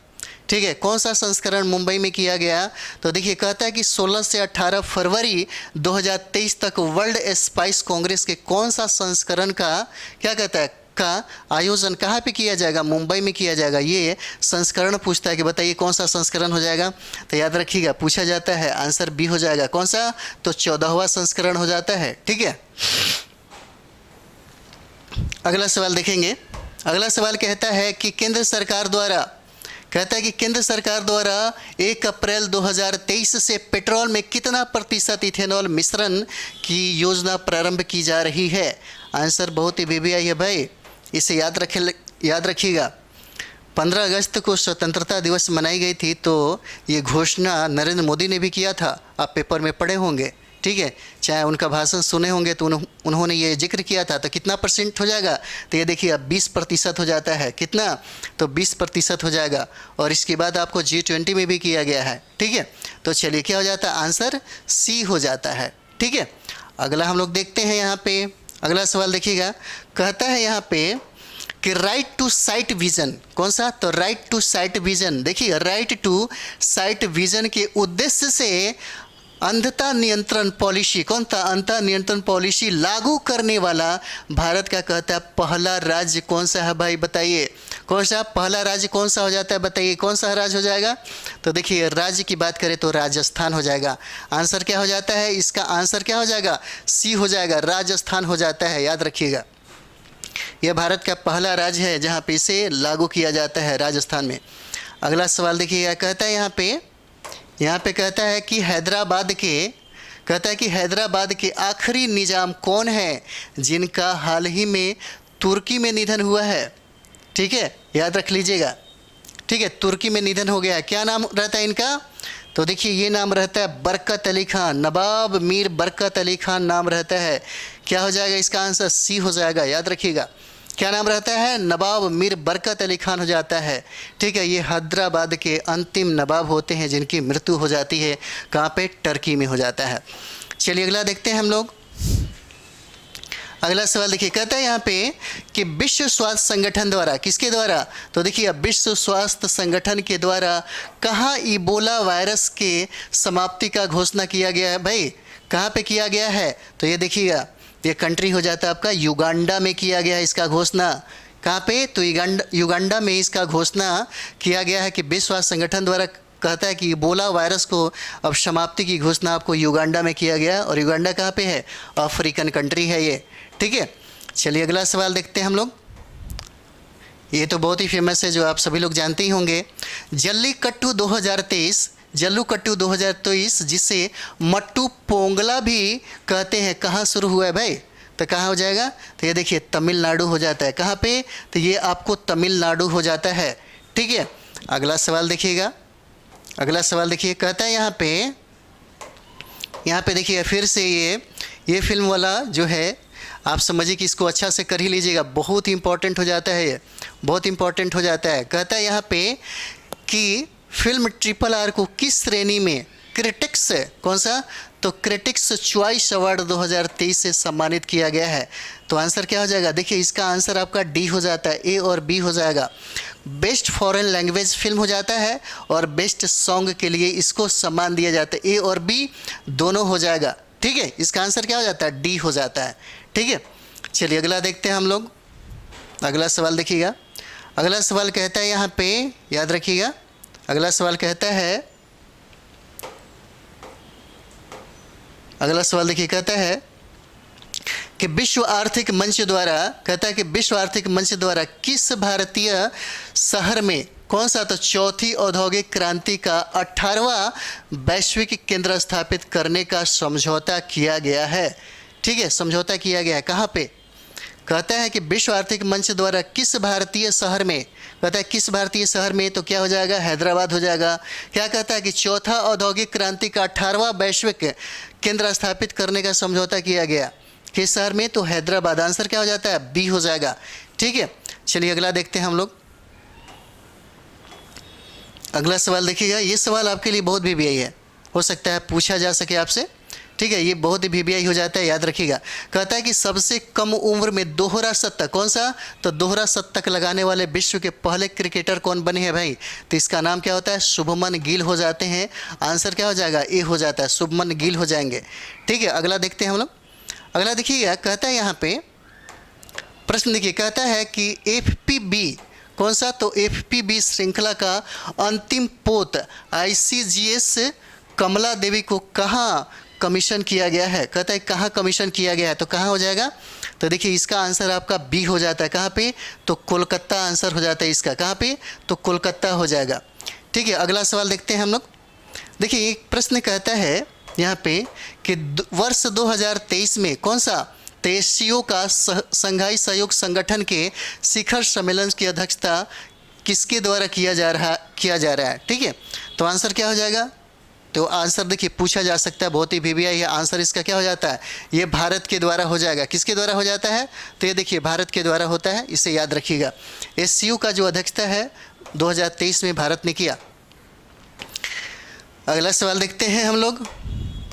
S1: ठीक है, कौन सा संस्करण मुंबई में किया गया? तो देखिए कहता है कि 16 से 18 फरवरी 2023 तक वर्ल्ड स्पाइस कांग्रेस के कौन सा संस्करण का क्या कहता है का आयोजन कहाँ पे किया जाएगा? मुंबई में किया जाएगा। ये संस्करण पूछता है कि बताइए कौन सा संस्करण हो जाएगा? तो याद रखिएगा पूछा जाता है, आंसर बी हो जाएगा। कौन सा? तो 14वां संस्करण हो जाता है। ठीक है, अगला सवाल देखेंगे। अगला सवाल कहता है कि केंद्र सरकार द्वारा 1 अप्रैल 2023 से पेट्रोल में कितना प्रतिशत इथेनॉल मिश्रण की योजना प्रारंभ की जा रही है। आंसर बहुत ही वीवीआई है भाई, इसे याद रखिएगा। 15 अगस्त को स्वतंत्रता दिवस मनाई गई थी, तो ये घोषणा नरेंद्र मोदी ने भी किया था, आप पेपर में पढ़े होंगे, ठीक है, चाहे उनका भाषण सुने होंगे तो उन्होंने ये जिक्र किया था। तो कितना परसेंट हो जाएगा, तो ये देखिए अब 20% हो जाता है। कितना, तो 20% हो जाएगा। और इसके बाद आपको G20 में भी किया गया है, ठीक है। तो चलिए क्या हो जाता है, आंसर सी हो जाता है, ठीक है। अगला हम लोग देखते हैं यहाँ पे। अगला सवाल देखिएगा, कहता है यहाँ पे कि राइट टू साइट विजन, कौन सा, तो राइट टू साइट विजन। देखिए राइट टू साइट विजन के उद्देश्य से अंधता नियंत्रण पॉलिसी, कौन था, अंधता नियंत्रण पॉलिसी लागू करने वाला भारत का कहता है पहला राज्य कौन सा है भाई, बताइए कौन सा पहला राज्य कौन सा हो जाता है, बताइए कौन सा राज्य हो जाएगा। तो देखिए राज्य की बात करें तो राजस्थान हो जाएगा। आंसर क्या हो जाता है, इसका आंसर क्या हो जाएगा, सी हो जाएगा, राजस्थान हो जाता है, याद रखिएगा। यह भारत का पहला राज्य है जहाँ पे इसे लागू किया जाता है, राजस्थान में। अगला सवाल देखिएगा, कहता है यहाँ पे कहता है कि हैदराबाद के आखिरी निज़ाम कौन है जिनका हाल ही में तुर्की में निधन हुआ है, ठीक है, याद रख लीजिएगा, ठीक है, तुर्की में निधन हो गया है। क्या नाम रहता है इनका, तो देखिए ये नाम रहता है बरकत अली खान, नवाब मीर बरकत अली खान नाम रहता है। क्या हो जाएगा, इसका आंसर सी हो जाएगा, याद रखिएगा। क्या नाम रहता है, नवाब मीर बरकत अली खान हो जाता है, ठीक है। ये हैदराबाद के अंतिम नवाब होते हैं जिनकी मृत्यु हो जाती है, कहाँ पे, टर्की में हो जाता है। चलिए अगला देखते हैं हम लोग। अगला सवाल देखिए, कहता है यहाँ पे कि विश्व स्वास्थ्य संगठन द्वारा, किसके द्वारा, तो देखिए अब विश्व स्वास्थ्य संगठन के द्वारा कहाँ इबोला वायरस के समाप्ति का घोषणा किया गया है भाई, कहाँ पे किया गया है, तो ये देखिएगा ये कंट्री हो जाता है आपका युगांडा में किया गया है इसका घोषणा। कहाँ पे, तो युगांडा में इसका घोषणा किया गया है कि विश्व स्वास्थ्य संगठन द्वारा कहता है कि इबोला वायरस को अब समाप्ति की घोषणा आपको युगांडा में किया गया। और युगांडा कहाँ पे है, अफ्रीकन कंट्री है ये, ठीक है। चलिए अगला सवाल देखते हैं हम लोग। ये तो बहुत ही फेमस है, जो आप सभी लोग जानते ही होंगे। जल्लीकट्टू 2023 जिसे मट्टू पोंगला भी कहते हैं, कहाँ शुरू हुआ है भाई, तो कहाँ हो जाएगा, तो ये देखिए तमिलनाडु हो जाता है। कहाँ पे, तो ये आपको तमिलनाडु हो जाता है, ठीक है। अगला सवाल देखिएगा। अगला सवाल देखिए, कहता है यहाँ पे देखिए फिर से ये फिल्म वाला जो है, आप समझिए कि इसको अच्छा से कर ही लीजिएगा, बहुत ही इंपॉर्टेंट हो जाता है, ये बहुत इंपॉर्टेंट हो जाता है। कहता है यहाँ पे कि फिल्म RRR को किस श्रेणी में क्रिटिक्स, कौन सा, तो क्रिटिक्स चॉइस अवार्ड 2023 से सम्मानित किया गया है। तो आंसर क्या हो जाएगा, देखिए इसका आंसर आपका डी हो जाता है, ए और बी हो जाएगा। बेस्ट फॉरेन लैंग्वेज फिल्म हो जाता है और बेस्ट सॉन्ग के लिए इसको सम्मान दिया जाता है, ए और बी दोनों हो जाएगा, ठीक है। इसका आंसर क्या हो जाता है, डी हो जाता है, ठीक है। चलिए अगला देखते हैं हम लोग। अगला सवाल देखिएगा। अगला सवाल कहता है यहाँ पे, याद रखिएगा, अगला सवाल कहता है, अगला सवाल देखिए, कहता है कि विश्व आर्थिक मंच द्वारा किस भारतीय शहर में, कौन सा, तो चौथी औद्योगिक क्रांति का 18वां वैश्विक केंद्र स्थापित करने का समझौता किया गया है, ठीक है, समझौता किया गया है। कहाँ पे, कहता है कि विश्व आर्थिक मंच द्वारा किस भारतीय शहर में, कहता है किस भारतीय शहर में, तो क्या हो जाएगा, हैदराबाद हो जाएगा। क्या कहता है कि चौथा औद्योगिक क्रांति का 18वां वैश्विक केंद्र स्थापित करने का समझौता किया गया, किस शहर में, तो हैदराबाद। आंसर क्या हो जाता है, बी हो जाएगा, ठीक है। चलिए अगला देखते हैं हम लोग। अगला सवाल देखिएगा, ये सवाल आपके लिए बहुत वीवीआई है, हो सकता है पूछा जा सके आपसे, ठीक है, ये बहुत ही वीवीआई हो जाता है, याद रखिएगा। कहता है कि सबसे कम उम्र में दोहरा शतक, कौन सा, तो दोहरा शतक लगाने वाले विश्व के पहले क्रिकेटर कौन बने हैं भाई, तो इसका नाम क्या होता है, शुभमन गिल हो जाते हैं। आंसर क्या हो जाएगा, ए हो जाता है, शुभमन गिल हो जाएंगे, ठीक है। अगला देखते हैं हम लोग। अगला देखिएगा, कहता है यहाँ पे प्रश्न देखिए, कहता है कि FPB, कौन सा, तो FPB श्रृंखला का अंतिम पोत ICGS कमला देवी को कहाँ कमीशन किया गया है? कहता है कहाँ कमीशन किया गया है, तो कहाँ हो जाएगा? तो देखिए इसका आंसर आपका बी हो जाता है। कहाँ पे? तो कोलकाता आंसर हो जाता है इसका। कहाँ पे? तो कोलकाता हो जाएगा। ठीक है, अगला सवाल देखते हैं हम लोग। देखिए एक प्रश्न कहता है यहाँ पे कि वर्ष 2023 में कौन सा तेईसियों का संघाई सहयोग संगठन के शिखर सम्मेलन की अध्यक्षता किसके द्वारा किया जा रहा है? ठीक है, तो आंसर क्या हो जाएगा? तो आंसर देखिए पूछा जा सकता है, बहुत ही वीवीआई है। आंसर इसका क्या हो जाता है? ये भारत के द्वारा हो जाएगा। किसके द्वारा हो जाता है? तो ये देखिए भारत के द्वारा होता है, इसे याद रखिएगा। एससीओ का जो अध्यक्षता है 2023 में भारत ने किया। अगला सवाल देखते हैं हम लोग।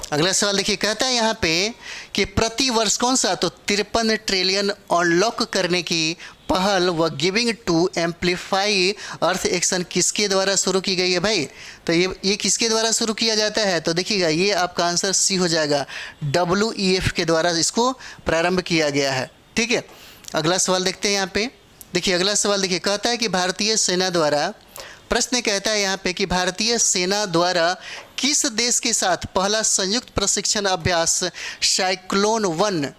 S1: अगला सवाल देखिए, कहता है यहाँ पे कि प्रति वर्ष कौन सा? तो 53 ट्रिलियन अनलॉक करने की पहल व giving to amplify earth action किसके द्वारा शुरू की गई है भाई? तो ये किसके द्वारा शुरू किया जाता है? तो देखिएगा ये आपका आंसर सी हो जाएगा। WEF के द्वारा इसको प्रारंभ किया गया है। ठीक है, अगला सवाल देखते हैं यहाँ पे। देखिए अगला सवाल देखिए, कहता है कि भारतीय सेना द्वारा, प्रश्न कहता है यहाँ पे कि भारतीय सेना द्वारा किस देश के साथ पहला संयुक्त प्रशिक्षण अभ्यास साइक्लोन 1,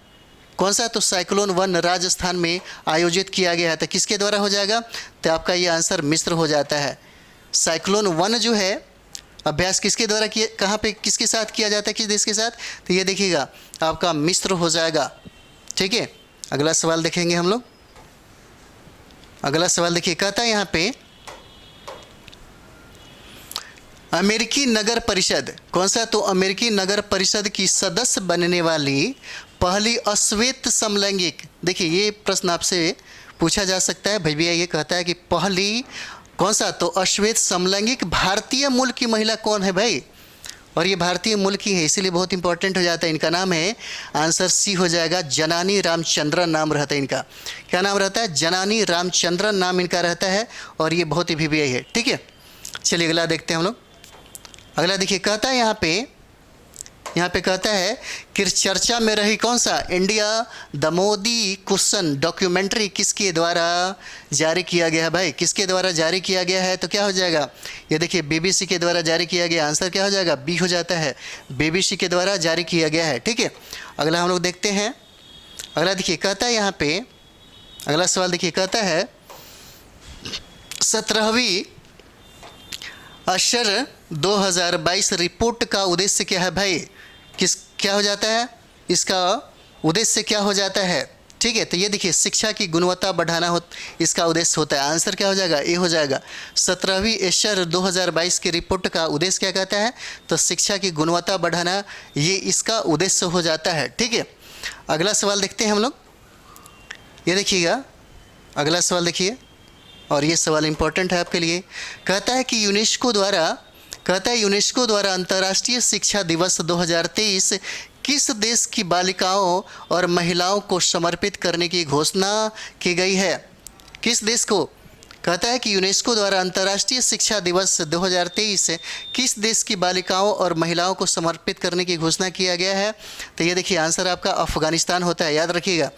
S1: कौन सा? तो साइक्लोन 1 राजस्थान में आयोजित किया गया है। तो किसके द्वारा हो जाएगा? तो आपका ये आंसर मिस्र हो जाता है। साइक्लोन 1 जो है अभ्यास किसके द्वारा किया, कहाँ पे किसके साथ किया जाता है, किस देश के साथ? तो ये देखिएगा आपका मिस्र हो जाएगा। ठीक है, अगला सवाल देखेंगे हम लोग। अगला सवाल देखिए, कहता है यहाँ पे अमेरिकी नगर परिषद, कौन सा? तो अमेरिकी नगर परिषद की सदस्य बनने वाली पहली अश्वेत समलैंगिक, देखिए ये प्रश्न आपसे पूछा जा सकता है भैया। ये कहता है कि पहली कौन सा? तो अश्वेत समलैंगिक भारतीय मूल की महिला कौन है भाई? और ये भारतीय मूल की है, इसीलिए बहुत इंपॉर्टेंट हो जाता है। इनका नाम है, आंसर सी हो जाएगा, जनानी रामचंद्रन नाम रहता है इनका। क्या नाम रहता है? जनानी रामचंद्रन नाम इनका रहता है, और ये बहुत ही वीवीआई है। ठीक है, चलिए अगला देखते हैं हम लोग। अगला देखिए, कहता है यहाँ पे कहता है कि चर्चा में रही कौन सा? India the Modi question documentary किसके द्वारा जारी किया गया है भाई? किसके द्वारा जारी किया गया है? तो क्या हो जाएगा? ये देखिए BBC के द्वारा जारी किया गया। आंसर क्या हो जाएगा? बी हो जाता है, BBC के द्वारा जारी किया गया है। ठीक है, अगला हम लोग देखते हैं। अगला देखिए, कहता है यहाँ पे, अगला सवाल देखिए, कहता है 17वीं अशर 2022 रिपोर्ट का उद्देश्य क्या है भाई? क्या हो जाता है? इसका उद्देश्य क्या हो जाता है? ठीक है, तो ये देखिए शिक्षा की गुणवत्ता बढ़ाना इसका उद्देश्य होता है। आंसर क्या हो जाएगा? ए हो जाएगा। 17वीं एशर 2022 की रिपोर्ट का उद्देश्य क्या कहता है? तो शिक्षा की गुणवत्ता बढ़ाना, ये इसका उद्देश्य हो जाता है। ठीक है, अगला सवाल देखते हैं हम लोग। ये देखिएगा अगला सवाल देखिए, और ये सवाल इंपॉर्टेंट है आपके लिए। कहता है कि यूनेस्को द्वारा अंतर्राष्ट्रीय शिक्षा दिवस 2023 किस देश की बालिकाओं और महिलाओं को समर्पित करने की घोषणा की गई है? किस देश को? कहता है कि यूनेस्को द्वारा अंतर्राष्ट्रीय शिक्षा दिवस 2023 किस देश की बालिकाओं और महिलाओं को समर्पित करने की घोषणा किया गया है? तो ये देखिए आंसर आपका अफगानिस्तान होता है। याद रखिएगा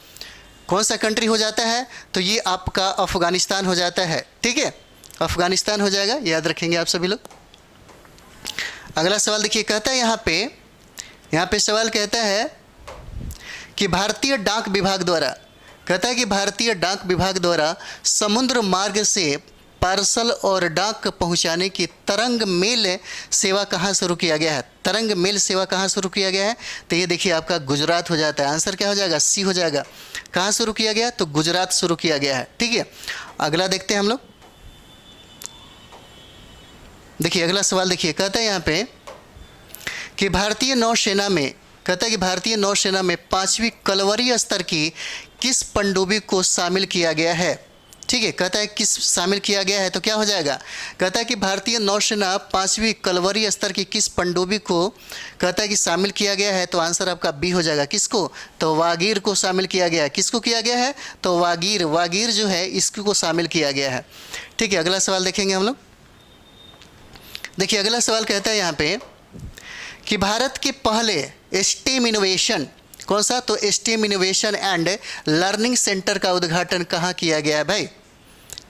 S1: कौन सा कंट्री हो जाता है? तो ये आपका अफगानिस्तान हो जाता है। ठीक है, अफगानिस्तान हो जाएगा, याद रखेंगे आप सभी लोग। अगला सवाल देखिए, कहता है यहाँ पे सवाल कहता है कि भारतीय डाक विभाग द्वारा समुद्र मार्ग से पार्सल और डाक पहुंचाने की तरंग मेल सेवा कहाँ शुरू किया गया है? तरंग मेल सेवा कहाँ शुरू किया गया है? तो ये देखिए आपका गुजरात हो जाता है। आंसर क्या हो जाएगा? सी हो जाएगा। कहाँ शुरू किया गया? तो गुजरात शुरू किया गया है। ठीक है, अगला देखते हैं हम लोग। देखिए अगला सवाल देखिए, कहता है यहाँ पे कि भारतीय नौसेना में 5वीं कलवरी स्तर की किस पनडुब्बी को शामिल किया गया है? ठीक है, कहता है किस शामिल किया गया है, तो क्या हो जाएगा? कहता है कि भारतीय नौसेना 5वीं कलवरी स्तर की किस पनडुब्बी को कहता है कि शामिल किया गया है? तो आंसर आपका बी हो जाएगा। किसको? तो वागीर को शामिल किया गया है। किसको किया गया है? तो वागीर जो है इसको शामिल किया गया है। ठीक है, अगला सवाल देखेंगे हम लोग। देखिए अगला सवाल कहता है यहाँ पे कि भारत के पहले स्टेम इनोवेशन, कौन सा? तो stem innovation and learning centre का उद्घाटन कहाँ किया गया है भाई?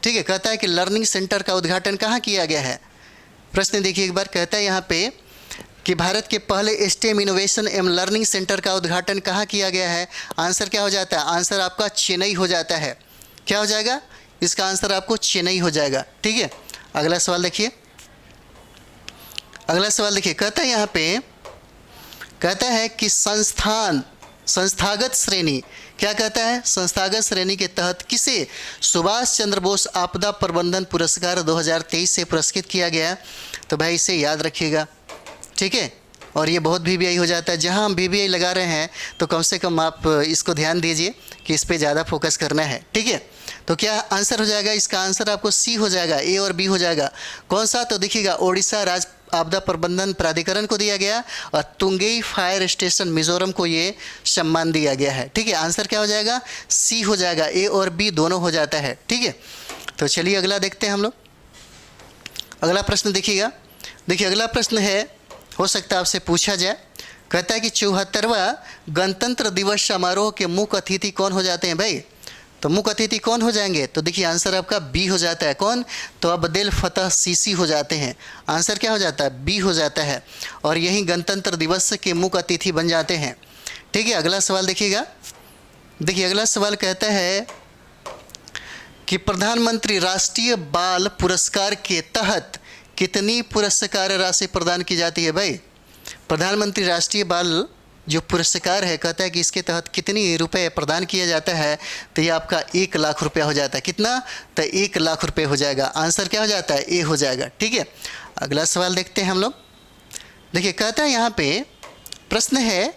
S1: ठीक है, कहता है कि लर्निंग सेंटर का उद्घाटन कहाँ किया गया है? प्रश्न देखिए एक बार, कहता है यहाँ पे कि भारत के पहले स्टेम इनोवेशन एवं लर्निंग सेंटर का उद्घाटन कहाँ किया गया है? आंसर क्या हो जाता है? आंसर आपका चेन्नई हो जाता है। क्या हो जाएगा? इसका आंसर आपको चेन्नई हो जाएगा। ठीक है, अगला सवाल देखिए। अगला सवाल देखिए, कहता है यहाँ पे, कहता है कि संस्थागत श्रेणी, क्या कहता है? संस्थागत श्रेणी के तहत किसे सुभाष चंद्र बोस आपदा प्रबंधन पुरस्कार 2023 से पुरस्कृत किया गया? तो भाई इसे याद रखिएगा। ठीक है, और ये बहुत VBI हो जाता है। जहाँ हम VBI लगा रहे हैं तो कम से कम आप इसको ध्यान दीजिए कि इस पे ज़्यादा फोकस करना है। ठीक है, तो क्या आंसर हो जाएगा? इसका आंसर आपको C हो जाएगा, A और B हो जाएगा। कौन सा? तो देखिएगा, ओडिशा राज्य आपदा प्रबंधन प्राधिकरण को दिया गया और तुंगई फायर स्टेशन मिजोरम को ये सम्मान दिया गया है। ठीक है, आंसर क्या हो जाएगा? C हो जाएगा। A और B दोनों हो जाता है। ठीक है, तो चलिए अगला देखते हैं हम लोग। अगला प्रश्न देखिएगा। देखिए अगला प्रश्न है, हो सकता है आपसे पूछा जाए। कहता है कि 74वां गणतंत्र दिवस समारोह के मुख्य अतिथि कौन हो जाते हैं भाई? तो मुख्य अतिथि कौन हो जाएंगे? तो देखिए आंसर आपका B हो जाता है। कौन? तो अब्देल फतह सीसी हो जाते हैं। आंसर क्या हो जाता है? B हो जाता है, और यही गणतंत्र दिवस के मुख्य अतिथि बन जाते हैं। ठीक है, अगला सवाल देखिएगा। देखिए अगला सवाल कहता है कि प्रधानमंत्री राष्ट्रीय बाल पुरस्कार के तहत कितनी पुरस्कार राशि प्रदान की जाती है भाई? प्रधानमंत्री राष्ट्रीय बाल जो पुरस्कार है, कहता है कि इसके तहत कितनी रुपए प्रदान किया जाता है? तो ये आपका 1 लाख रुपया हो जाता है। कितना? तो 1 लाख रुपये हो जाएगा। आंसर क्या हो जाता है? A हो जाएगा। ठीक है, अगला सवाल देखते हैं हम लोग। देखिए कहता है यहाँ पे प्रश्न है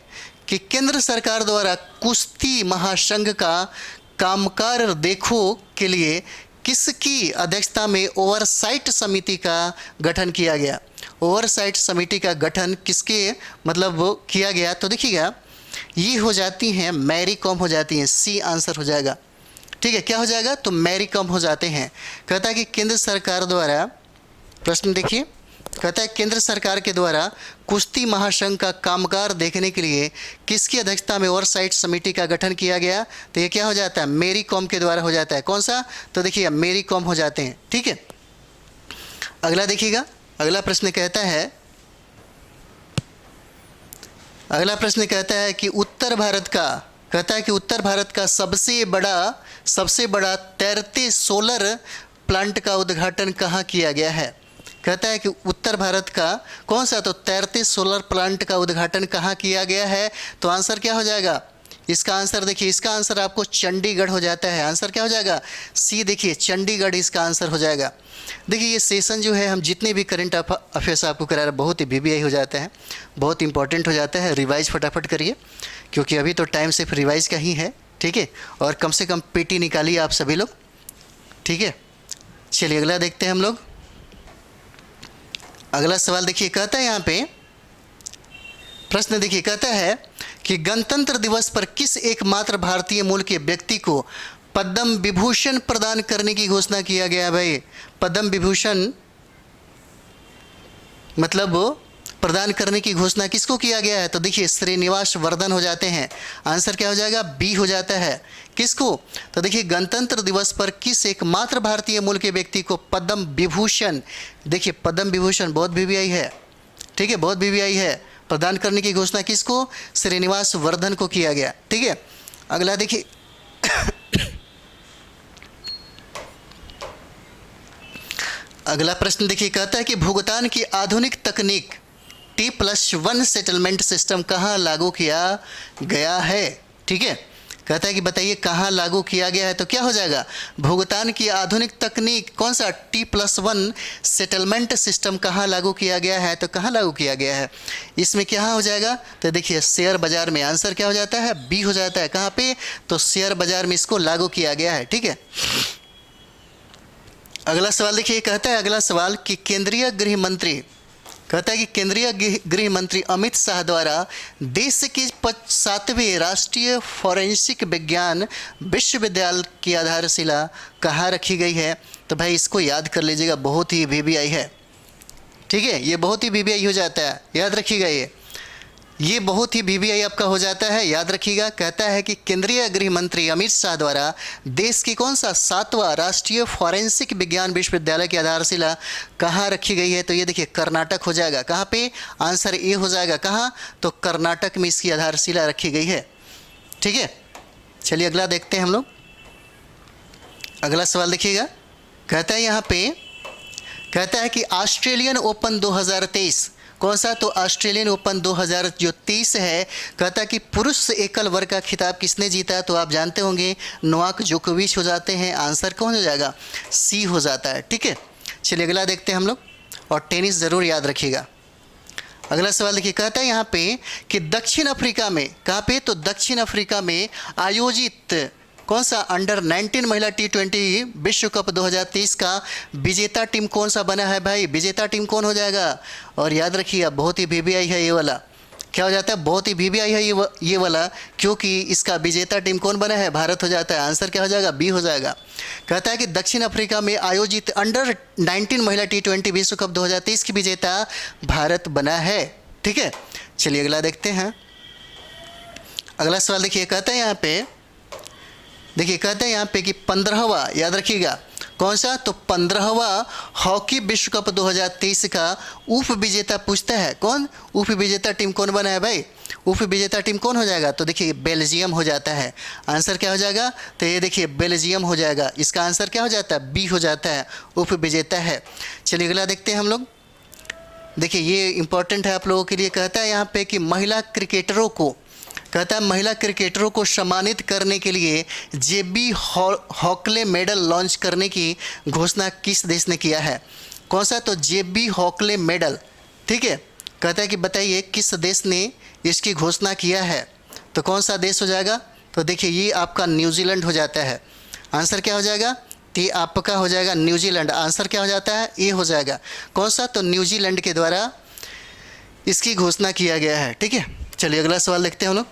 S1: कि केंद्र सरकार द्वारा कुश्ती महासंघ का कामकाज देखो के लिए किसकी अध्यक्षता में ओवरसाइट समिति का गठन किया गया? ओवरसाइट समिति का गठन किसके मतलब वो किया गया? तो देखिएगा, ये हो जाती हैं मैरी कॉम हो जाती हैं। C आंसर हो जाएगा। ठीक है, क्या हो जाएगा? तो मैरी कॉम हो जाते हैं। कहता है कि केंद्र सरकार द्वारा, प्रश्न देखिए, कहता है केंद्र सरकार के द्वारा कुश्ती महासंघ का कामकाज देखने के लिए किसकी अध्यक्षता में ओवरसाइट समिति का गठन किया गया? तो ये क्या हो जाता है? मेरी कॉम के द्वारा हो जाता है। कौन सा? तो देखिए मेरी कॉम हो जाते हैं। ठीक है, अगला देखिएगा। अगला प्रश्न कहता है, अगला प्रश्न कहता है कि उत्तर भारत का, कहता है कि उत्तर भारत का सबसे बड़ा तैरते सोलर प्लांट का उद्घाटन कहाँ किया गया है? कहता है कि उत्तर भारत का कौन सा? तो तैरते सोलर प्लांट का उद्घाटन कहाँ किया गया है? तो आंसर क्या हो जाएगा? इसका आंसर देखिए, इसका आंसर आपको चंडीगढ़ हो जाता है। आंसर क्या हो जाएगा? C देखिए, चंडीगढ़ इसका आंसर हो जाएगा। देखिए ये सेशन जो है, हम जितने भी करंट अफेयर्स आपको करा रहे हैं, बहुत ही VBI हो जाता है, बहुत इंपॉर्टेंट हो जाता है। रिवाइज फटाफट करिए, क्योंकि अभी तो टाइम सिर्फ रिवाइज का ही है। ठीक है, और कम से कम PT निकालिए आप सभी लोग। ठीक है, चलिए अगला देखते हैं हम लोग। अगला सवाल देखिए, कहता है यहाँ पे प्रश्न देखिए, कहता है कि गणतंत्र दिवस पर किस एकमात्र भारतीय मूल के व्यक्ति को पद्म विभूषण प्रदान करने की घोषणा किया गया? भाई पद्म विभूषण मतलब प्रदान करने की घोषणा किसको किया गया है? तो देखिए श्रीनिवास वर्धन हो जाते हैं। आंसर क्या हो जाएगा? B हो जाता है। किसको? तो देखिए गणतंत्र दिवस पर किस एकमात्र भारतीय मूल के व्यक्ति को पद्म विभूषण, देखिए पद्म विभूषण बहुत VBI है। ठीक है, बहुत VBI है। प्रदान करने की घोषणा किसको? श्रीनिवास वर्धन को किया गया। ठीक है, अगला देखिए अगला प्रश्न देखिए, कहता है कि भुगतान की आधुनिक तकनीक T+1 सेटलमेंट सिस्टम कहाँ लागू किया गया है? ठीक है, कहता है कि बताइए कहाँ लागू किया गया है? तो क्या हो जाएगा? भुगतान की आधुनिक तकनीक कौन सा? T+1 सेटलमेंट सिस्टम कहाँ लागू किया गया है? तो कहाँ लागू किया गया है? इसमें क्या हो जाएगा? तो देखिए शेयर बाजार में। आंसर क्या हो जाता है? B हो जाता है। कहाँ पे? तो शेयर बाजार में इसको लागू किया गया है। ठीक है, अगला सवाल देखिए, कहता है अगला सवाल कि केंद्रीय गृह मंत्री, कहता है कि केंद्रीय गृह मंत्री अमित शाह द्वारा देश के 7वें राष्ट्रीय फॉरेंसिक विज्ञान विश्वविद्यालय की आधारशिला कहाँ रखी गई है? तो भाई इसको याद कर लीजिएगा, बहुत ही VBI है। ठीक है, ये बहुत ही VBI हो जाता है, याद रखिएगा। ये बहुत ही वीवीआई आपका हो जाता है, याद रखिएगा। कहता है कि केंद्रीय गृह मंत्री अमित शाह द्वारा देश की कौन सा 7वां राष्ट्रीय फॉरेंसिक विज्ञान विश्वविद्यालय की आधारशिला कहाँ रखी गई है? तो ये देखिए कर्नाटक हो जाएगा। कहाँ पे? आंसर ए हो जाएगा। कहाँ? तो कर्नाटक में इसकी आधारशिला रखी गई है। ठीक है, चलिए अगला देखते हैं हम लोग। अगला सवाल देखिएगा, कहता है यहाँ पे, कहता है कि ऑस्ट्रेलियन ओपन 2023 कौन सा? तो ऑस्ट्रेलियन ओपन 2023 है। कहता है कि पुरुष एकल वर्ग का खिताब किसने जीता? तो आप जानते होंगे नोवाक जोकोविच हो जाते हैं। आंसर कौन हो जाएगा? सी हो जाता है। ठीक है, चलिए अगला देखते हैं हम लोग, और टेनिस ज़रूर याद रखिएगा। अगला सवाल देखिए, कहता है यहाँ पे कि दक्षिण अफ्रीका में, कहाँ पे? तो दक्षिण अफ्रीका में आयोजित कौन सा अंडर 19 महिला T20 विश्व कप 2023 का विजेता टीम कौन सा बना है भाई? विजेता टीम कौन हो जाएगा? और याद रखिए बहुत ही वीवीआई है ये वाला। क्या हो जाता है? बहुत ही वीवीआई है ये वाला, क्योंकि इसका विजेता टीम कौन बना है? भारत हो जाता है। आंसर क्या हो जाएगा? बी हो जाएगा। कहता है कि दक्षिण अफ्रीका में आयोजित अंडर 19 महिला T20 विश्व कप 2023 की विजेता भारत बना है। ठीक है, चलिए अगला देखते हैं। अगला सवाल देखिए, कहता है यहाँ पे, देखिए कहते हैं यहाँ पे कि 15वां, याद रखिएगा कौन सा? तो 15वां हॉकी विश्व कप 2023 का उप विजेता पूछता है। कौन? उप विजेता टीम कौन बना है भाई? उप विजेता टीम कौन हो जाएगा? तो देखिए बेल्जियम हो जाता है। आंसर क्या हो जाएगा? तो ये देखिए बेल्जियम हो जाएगा। इसका आंसर क्या हो जाता है? बी हो जाता है, उप विजेता है। चलिए अगला देखते हैं हम लोग। देखिए ये इंपॉर्टेंट है आप लोगों के लिए। कहता है यहाँ पे कि महिला क्रिकेटरों को, कहता है महिला क्रिकेटरों को सम्मानित करने के लिए जेबी हॉकले मेडल लॉन्च करने की घोषणा किस देश ने किया है? कौन सा? तो जेबी हॉकले मेडल। ठीक है, कहता है कि बताइए किस देश ने इसकी घोषणा किया है? तो कौन सा देश हो जाएगा? तो देखिए ये आपका न्यूजीलैंड हो जाता है। आंसर क्या हो जाएगा? तो ये आपका हो जाएगा न्यूजीलैंड। आंसर क्या हो जाता है? ए हो जाएगा। कौन सा? तो न्यूजीलैंड के द्वारा इसकी घोषणा किया गया है। ठीक है, चलिए अगला सवाल देखते हैं हम लोग।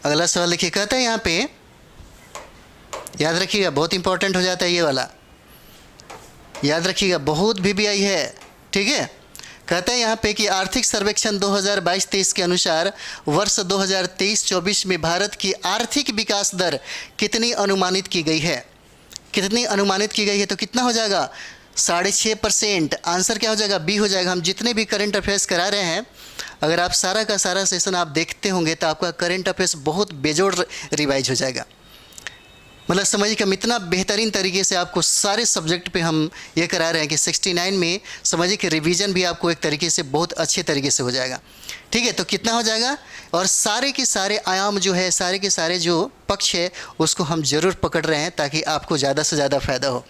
S1: अगला सवाल देखिए, कहता है यहाँ पे, याद रखिएगा बहुत इंपॉर्टेंट हो जाता है ये वाला, याद रखिएगा बहुत वीवीआई है। ठीक है, कहता है यहाँ पे कि आर्थिक सर्वेक्षण 2022-23 के अनुसार वर्ष 2023-24 में भारत की आर्थिक विकास दर कितनी अनुमानित की गई है? कितनी अनुमानित की गई है? तो कितना हो जाएगा? 6.5%। आंसर क्या हो जाएगा? बी हो जाएगा। हम जितने भी करंट अफेयर्स करा रहे हैं, अगर आप सारा का सारा सेशन आप देखते होंगे तो आपका करंट अफेयर्स बहुत बेजोड़ रिवाइज हो जाएगा। मतलब समझिए कि हम इतना बेहतरीन तरीके से आपको सारे सब्जेक्ट पे हम ये करा रहे हैं कि 69 में समझिए कि रिवीजन भी आपको एक तरीके से बहुत अच्छे तरीके से हो जाएगा। ठीक है, तो कितना हो जाएगा? और सारे के सारे आयाम जो है, सारे के सारे जो पक्ष है उसको हम ज़रूर पकड़ रहे हैं ताकि आपको ज़्यादा से ज़्यादा फ़ायदा हो।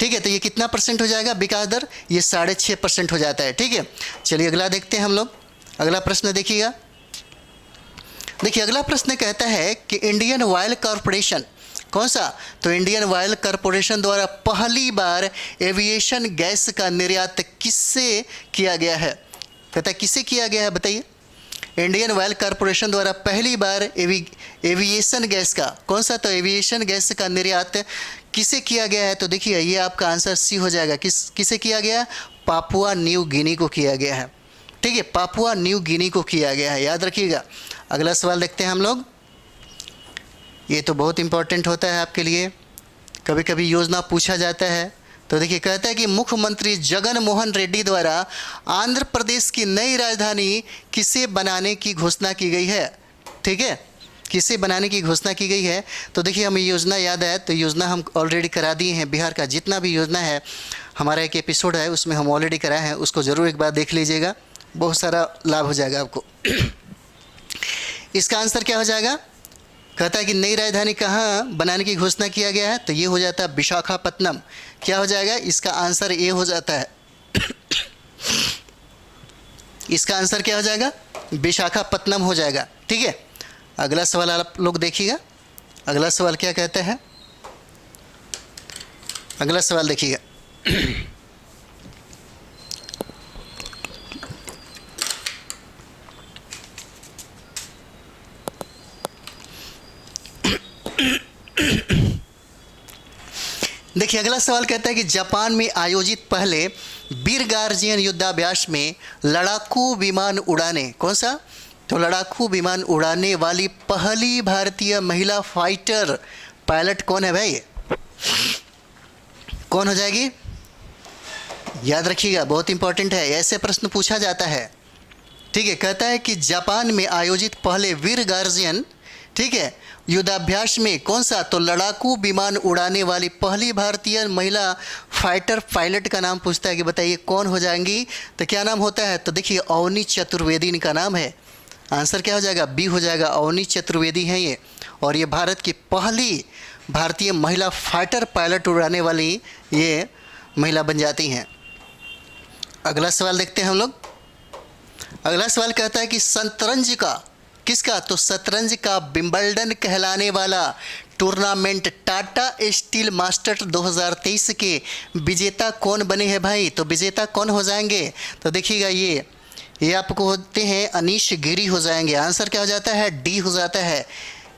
S1: ठीक है, तो ये कितना परसेंट हो जाएगा विकास दर? ये 6.5% हो जाता है। ठीक है, चलिए अगला देखते हैं हम लोग। अगला प्रश्न देखिएगा। देखिए अगला प्रश्न कहता है कि इंडियन ऑयल कॉरपोरेशन, कौन सा? तो इंडियन ऑयल कॉरपोरेशन द्वारा पहली बार एविएशन गैस का निर्यात किससे किया गया है? कहता है किससे किया गया है बताइए? इंडियन ऑयल कॉरपोरेशन द्वारा पहली बार एविएशन गैस का, कौन सा? तो एविएशन गैस का निर्यात किसे किया गया है? तो देखिए ये आपका आंसर सी हो जाएगा। किसे किया गया? पापुआ न्यू गिनी को किया गया है। ठीक है, पापुआ न्यू गिनी को किया गया है, याद रखिएगा। अगला सवाल देखते हैं हम लोग। ये तो बहुत इंपॉर्टेंट होता है आपके लिए, कभी कभी योजना पूछा जाता है। तो देखिए कहता है कि मुख्यमंत्री जगन मोहन रेड्डी द्वारा आंध्र प्रदेश की नई राजधानी किसे बनाने की घोषणा की गई है? ठीक है, किसे बनाने की घोषणा की गई है? तो देखिए हमें योजना याद है, तो योजना हम ऑलरेडी करा दिए हैं। बिहार का जितना भी योजना है, हमारा एक एपिसोड है उसमें हम ऑलरेडी कराए हैं, उसको ज़रूर एक बार देख लीजिएगा, बहुत सारा लाभ हो जाएगा आपको। इसका आंसर क्या हो जाएगा? कहता है कि नई राजधानी कहाँ बनाने की घोषणा किया गया है? तो ये हो जाता है विशाखापत्तनम। क्या हो जाएगा? इसका आंसर ए हो जाता है। इसका आंसर क्या हो जाएगा? विशाखापत्तनम हो जाएगा। ठीक है, अगला सवाल आप लोग देखिएगा। अगला सवाल क्या कहता है? अगला सवाल देखिएगा। देखिए अगला सवाल कहता है कि जापान में आयोजित पहले वीर गार्जियन युद्धाभ्यास में लड़ाकू विमान उड़ाने, कौन सा, तो लड़ाकू विमान उड़ाने वाली पहली भारतीय महिला फाइटर पायलट कौन है भाई, कौन हो जाएगी? याद रखिएगा, बहुत इंपॉर्टेंट है, ऐसे प्रश्न पूछा जाता है। ठीक है, कहता है कि जापान में आयोजित पहले वीर गार्जियन, ठीक है, युद्धाभ्यास में कौन सा, तो लड़ाकू विमान उड़ाने वाली पहली भारतीय महिला फाइटर पायलट का नाम पूछता है कि बताइए कौन हो जाएंगी, तो क्या नाम होता है, तो देखिए अवनी चतुर्वेदी इनका नाम है। आंसर क्या हो जाएगा, बी हो जाएगा, अवनी चतुर्वेदी हैं ये, और ये भारत की पहली भारतीय महिला फाइटर पायलट उड़ाने वाली ये महिला बन जाती हैं। अगला सवाल देखते हैं हम लोग। अगला सवाल कहता है कि शतरंज का, किसका, तो शतरंज का विंबलडन कहलाने वाला टूर्नामेंट टाटा स्टील मास्टर्स 2023 के विजेता कौन बने हैं भाई, तो विजेता कौन हो जाएंगे, तो देखिएगा ये आपको होते हैं अनीश गिरी हो जाएंगे। आंसर क्या हो जाता है, डी हो जाता है।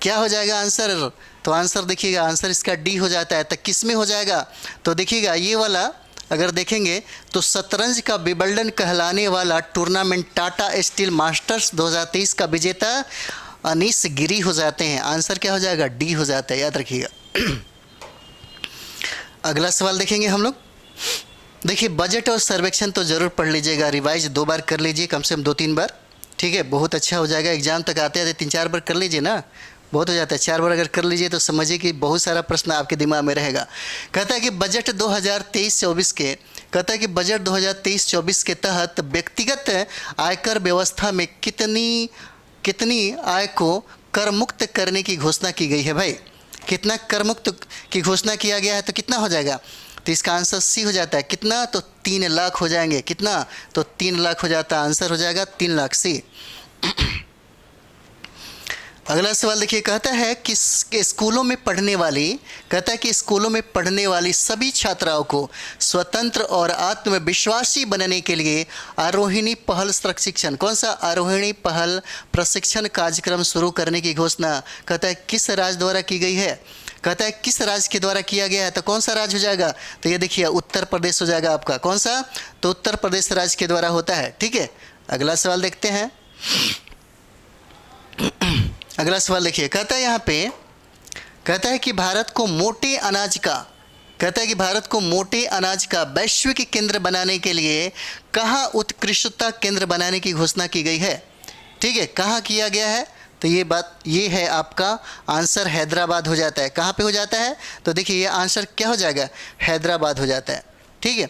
S1: क्या हो जाएगा आंसर, तो आंसर देखिएगा, आंसर इसका डी हो जाता है। तो किस में हो जाएगा, तो देखिएगा ये वाला अगर देखेंगे तो शतरंज का विंबलडन कहलाने वाला टूर्नामेंट टाटा स्टील मास्टर्स 2023 का विजेता अनीश गिरी हो जाते हैं। आंसर क्या हो जाएगा, डी हो जाता है, याद रखिएगा। अगला सवाल देखेंगे हम लोग। देखिए बजट और सर्वेक्षण तो ज़रूर पढ़ लीजिएगा, रिवाइज 2 बार कर लीजिए, कम से कम 2-3 बार, ठीक है, बहुत अच्छा हो जाएगा। एग्जाम तक आते आते 3-4 बार कर लीजिए ना, बहुत हो जाता है। 4 बार अगर कर लीजिए तो समझिए कि बहुत सारा प्रश्न आपके दिमाग में रहेगा। कहता है कि बजट 2023-24 के, कहता है कि बजट 2023-24 के तहत व्यक्तिगत आयकर व्यवस्था में कितनी आय को कर मुक्त करने की घोषणा की गई है भाई, कितना कर मुक्त की घोषणा किया गया है, तो कितना हो जाएगा, तो इसका आंसर सी हो जाता है। कितना, तो 3 लाख हो जाएंगे। कितना, तो 3 लाख हो जाता है। आंसर हो जाएगा 3 लाख सी। अगला सवाल देखिए, कहता है कि स्कूलों में पढ़ने वाली, कहता है कि स्कूलों में पढ़ने वाली सभी छात्राओं को स्वतंत्र और आत्मविश्वासी बनने के लिए आरोहिणी पहल प्रशिक्षण, कौन सा, आरोहिणी पहल प्रशिक्षण कार्यक्रम शुरू करने की घोषणा, कहता है किस राज्य द्वारा की गई है, कहता है किस राज्य के द्वारा किया गया है, तो कौन सा राज्य हो जाएगा, तो ये देखिए उत्तर प्रदेश हो जाएगा आपका। कौन सा, तो उत्तर प्रदेश राज्य के द्वारा होता है। ठीक है, अगला सवाल देखते हैं। अगला सवाल देखिए, कहता है यहाँ पे, कहता है कि भारत को मोटे अनाज का, कहता है कि भारत को मोटे अनाज का वैश्विक केंद्र बनाने के लिए कहाँ उत्कृष्टता केंद्र बनाने की घोषणा की गई है। ठीक है, कहाँ किया गया है, तो ये है आपका आंसर हैदराबाद हो जाता है। कहाँ पे हो जाता है, तो देखिए ये आंसर क्या हो जाएगा, हैदराबाद हो जाता है। ठीक है,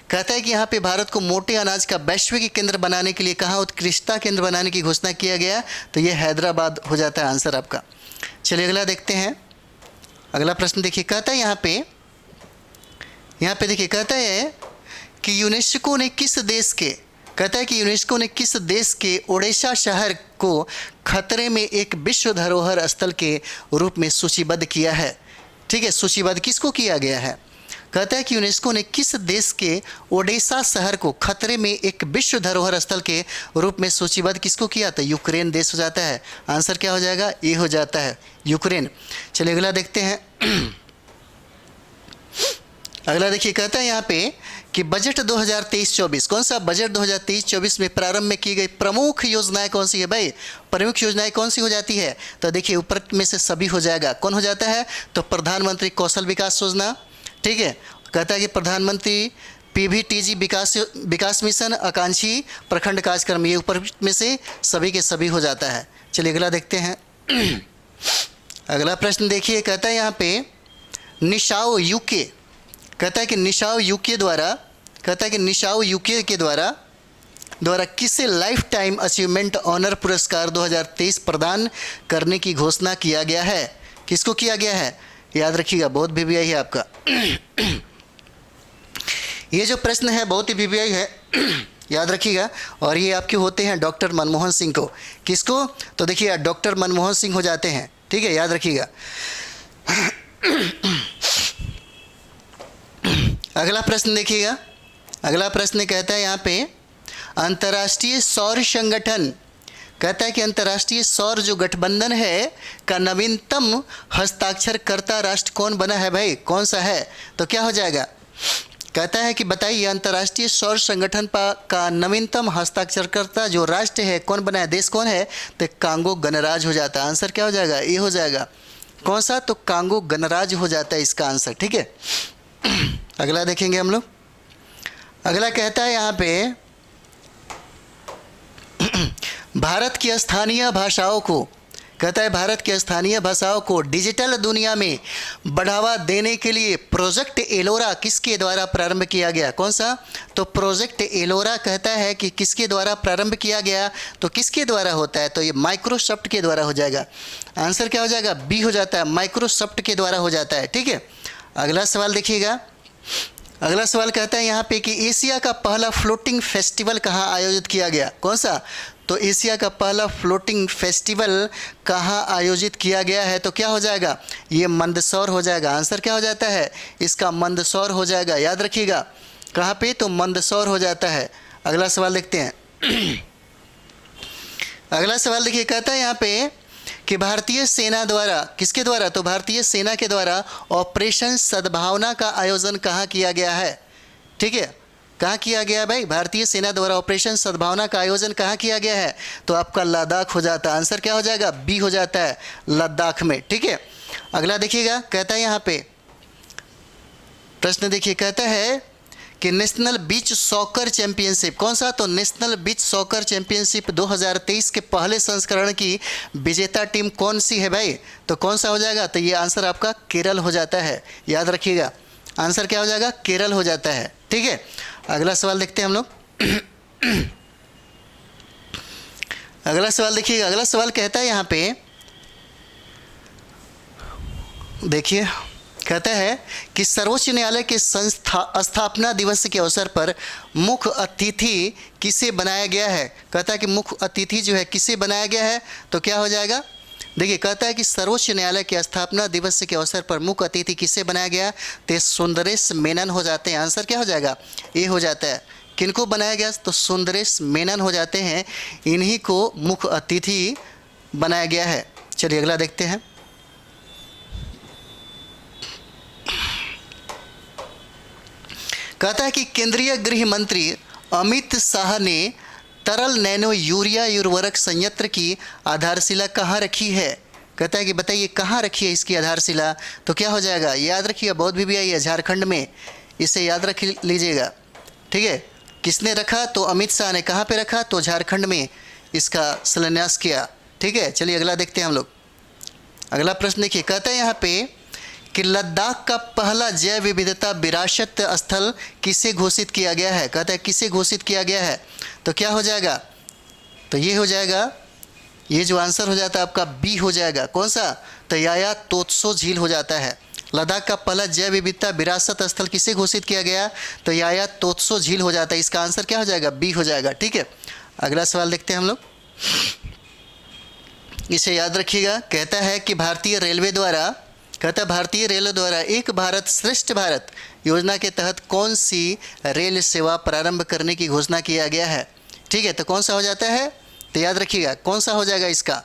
S1: कहता है कि यहाँ पे भारत को मोटे अनाज का वैश्विक केंद्र बनाने के लिए कहाँ उत्कृष्टता केंद्र बनाने की घोषणा किया गया, तो ये हैदराबाद हो जाता है आंसर आपका। चलिए अगला देखते हैं। अगला प्रश्न देखिए, कहता है यहाँ पे देखिए, कहता है कि यूनेस्को ने किस देश के, कहता है कि यूनेस्को ने किस देश के ओडिशा शहर को खतरे में एक विश्व धरोहर स्थल के रूप में सूचीबद्ध किया है। ठीक है, सूचीबद्ध किसको किया गया है, कहता है कि यूनेस्को ने किस देश के ओडिशा शहर को खतरे में एक विश्व धरोहर स्थल के रूप में सूचीबद्ध किसको किया, तो यूक्रेन देश हो जाता है। आंसर क्या हो जाएगा, ये हो जाता है, यूक्रेन। चलिए अगला देखते हैं। अगला देखिए, कहता है यहाँ पे कि बजट 2023-24, कौन सा, बजट 2023-24 में प्रारंभ में की गई प्रमुख योजनाएं कौन सी है भाई, प्रमुख योजनाएं कौन सी हो जाती है, तो देखिए ऊपर में से सभी हो जाएगा। कौन हो जाता है, तो प्रधानमंत्री कौशल विकास योजना। ठीक है, कहता है कि प्रधानमंत्री PVTG विकास मिशन, आकांक्षी प्रखंड कार्यक्रम, ये ऊपर में से सभी के सभी हो जाता है। चलिए अगला देखते हैं। अगला प्रश्न देखिए, कहता है यहाँ पे निशाओ यूके, कहता है कि निशाओ यूके द्वारा, कहता है कि निशाओ यूके के द्वारा किसे लाइफ टाइम अचीवमेंट ऑनर पुरस्कार 2023 प्रदान करने की घोषणा किया गया है। किसको किया गया है, याद रखिएगा, बहुत VVI है आपका। ये जो प्रश्न है बहुत ही VVI है, याद रखिएगा। और ये आपके होते हैं डॉक्टर मनमोहन सिंह को। किसको, तो देखिए डॉक्टर मनमोहन सिंह हो जाते हैं। ठीक है, याद रखिएगा। अगला प्रश्न देखिएगा। अगला प्रश्न कहता है यहाँ पे, अंतर्राष्ट्रीय सौर संगठन कहता है कि अंतर्राष्ट्रीय सौर जो गठबंधन है का नवीनतम हस्ताक्षरकर्ता राष्ट्र कौन बना है भाई, कौन सा है? तो क्या हो जाएगा? कहता है कि बताइए अंतर्राष्ट्रीय सौर संगठन का नवीनतम हस्ताक्षरकर्ता जो राष्ट्र है कौन बना है, देश कौन है? तो कांगो गणराज्य हो जाता है। आंसर क्या हो जाएगा? ये हो जाएगा। कौन सा? तो कांगो गणराज्य हो जाता है इसका आंसर। ठीक है, अगला देखेंगे हम लोग। अगला कहता है यहाँ पे भारत की स्थानीय भाषाओं को, कहता है भारत की स्थानीय भाषाओं को डिजिटल दुनिया में बढ़ावा देने के लिए प्रोजेक्ट एलोरा किसके द्वारा प्रारंभ किया गया? कौन सा? तो प्रोजेक्ट एलोरा कहता है कि किसके द्वारा प्रारंभ किया गया? तो किसके द्वारा होता है? तो ये माइक्रोसॉफ्ट के द्वारा हो जाएगा। आंसर क्या हो जाएगा? बी हो जाता है, माइक्रोसॉफ्ट के द्वारा हो जाता है। ठीक है, अगला सवाल देखिएगा। अगला सवाल कहता है यहाँ पे कि एशिया का पहला फ्लोटिंग फेस्टिवल कहाँ आयोजित किया गया? कौन सा? तो एशिया का पहला फ्लोटिंग फेस्टिवल कहाँ आयोजित किया गया है? तो क्या हो जाएगा? ये मंदसौर हो जाएगा। आंसर क्या हो जाता है इसका? मंदसौर हो जाएगा। याद रखिएगा कहाँ पे? तो मंदसौर हो जाता है। अगला सवाल देखते हैं। अगला सवाल देखिए, कहता है यहाँ पे कि भारतीय सेना द्वारा, किसके द्वारा? तो भारतीय सेना के द्वारा ऑपरेशन सद्भावना का आयोजन कहाँ किया गया है? ठीक है, कहाँ किया गया भाई? भारतीय सेना द्वारा ऑपरेशन सद्भावना का आयोजन कहाँ किया गया है? तो आपका लद्दाख हो जाता है। आंसर क्या हो जाएगा? बी हो जाता है, लद्दाख में। ठीक है, अगला देखिएगा। कहता है यहाँ पे प्रश्न देखिए, कहता है कि नेशनल बीच सॉकर चैंपियनशिप, कौन सा? तो नेशनल बीच सॉकर चैंपियनशिप 2023 के पहले संस्करण की विजेता टीम कौन सी है भाई? तो कौन सा हो जाएगा? तो ये आंसर आपका केरल हो जाता है। याद रखिएगा आंसर क्या हो जाएगा? केरल हो जाता है। ठीक है, अगला सवाल देखते हैं हम लोग। अगला सवाल देखिएगा। अगला सवाल कहता है यहाँ पे, देखिए कहता है कि सर्वोच्च न्यायालय के स्थापना दिवस के अवसर पर मुख्य अतिथि किसे बनाया गया है? कहता है कि मुख्य अतिथि जो है किसे बनाया गया है? तो क्या हो जाएगा? देखिए कहता है कि सर्वोच्च न्यायालय के स्थापना दिवस के अवसर पर मुख्य अतिथि किसे बनाया गया? तो सुंदरेश मेनन हो जाते हैं। आंसर क्या हो जाएगा? ये हो जाता है। किनको बनाया गया? तो सुंदरेश मेनन हो जाते हैं, इन्हीं को मुख्य अतिथि बनाया गया है। चलिए अगला देखते हैं। कहता है कि केंद्रीय गृह मंत्री अमित शाह ने तरल नैनो यूरिया उर्वरक संयंत्र की आधारशिला कहाँ रखी है? कहता है कि बताइए कहाँ रखी है इसकी आधारशिला? तो क्या हो जाएगा? याद रखिएगा, बहुत भी आई है झारखंड में, इसे याद रख लीजिएगा। ठीक है, किसने रखा? तो अमित शाह ने। कहाँ पे रखा? तो झारखंड में इसका शिलान्यास किया। ठीक है, चलिए अगला देखते हैं हम लोग। अगला प्रश्न देखिए, कहता है यहाँ पे कि लद्दाख का पहला जैव विविधता विरासत स्थल किसे घोषित किया गया है? कहता है किसे घोषित किया गया है? तो क्या हो जाएगा? तो ये हो जाएगा, ये जो आंसर हो जाता है आपका बी हो जाएगा। कौन सा? तो याया तोत्सो झील हो जाता है। लद्दाख का पहला जैव विविधता विरासत स्थल किसे घोषित किया गया? तो याया तोत्सो झील हो जाता है। इसका आंसर क्या हो जाएगा? बी हो जाएगा। ठीक है, अगला सवाल देखते हैं हम लोग, इसे याद रखिएगा। कहता है कि भारतीय रेलवे द्वारा, कहता है भारतीय रेलवे द्वारा एक भारत श्रेष्ठ भारत योजना के तहत कौन सी रेल सेवा प्रारंभ करने की घोषणा किया गया है? ठीक है, तो कौन सा हो जाता है? तो याद रखिएगा कौन सा हो जाएगा इसका?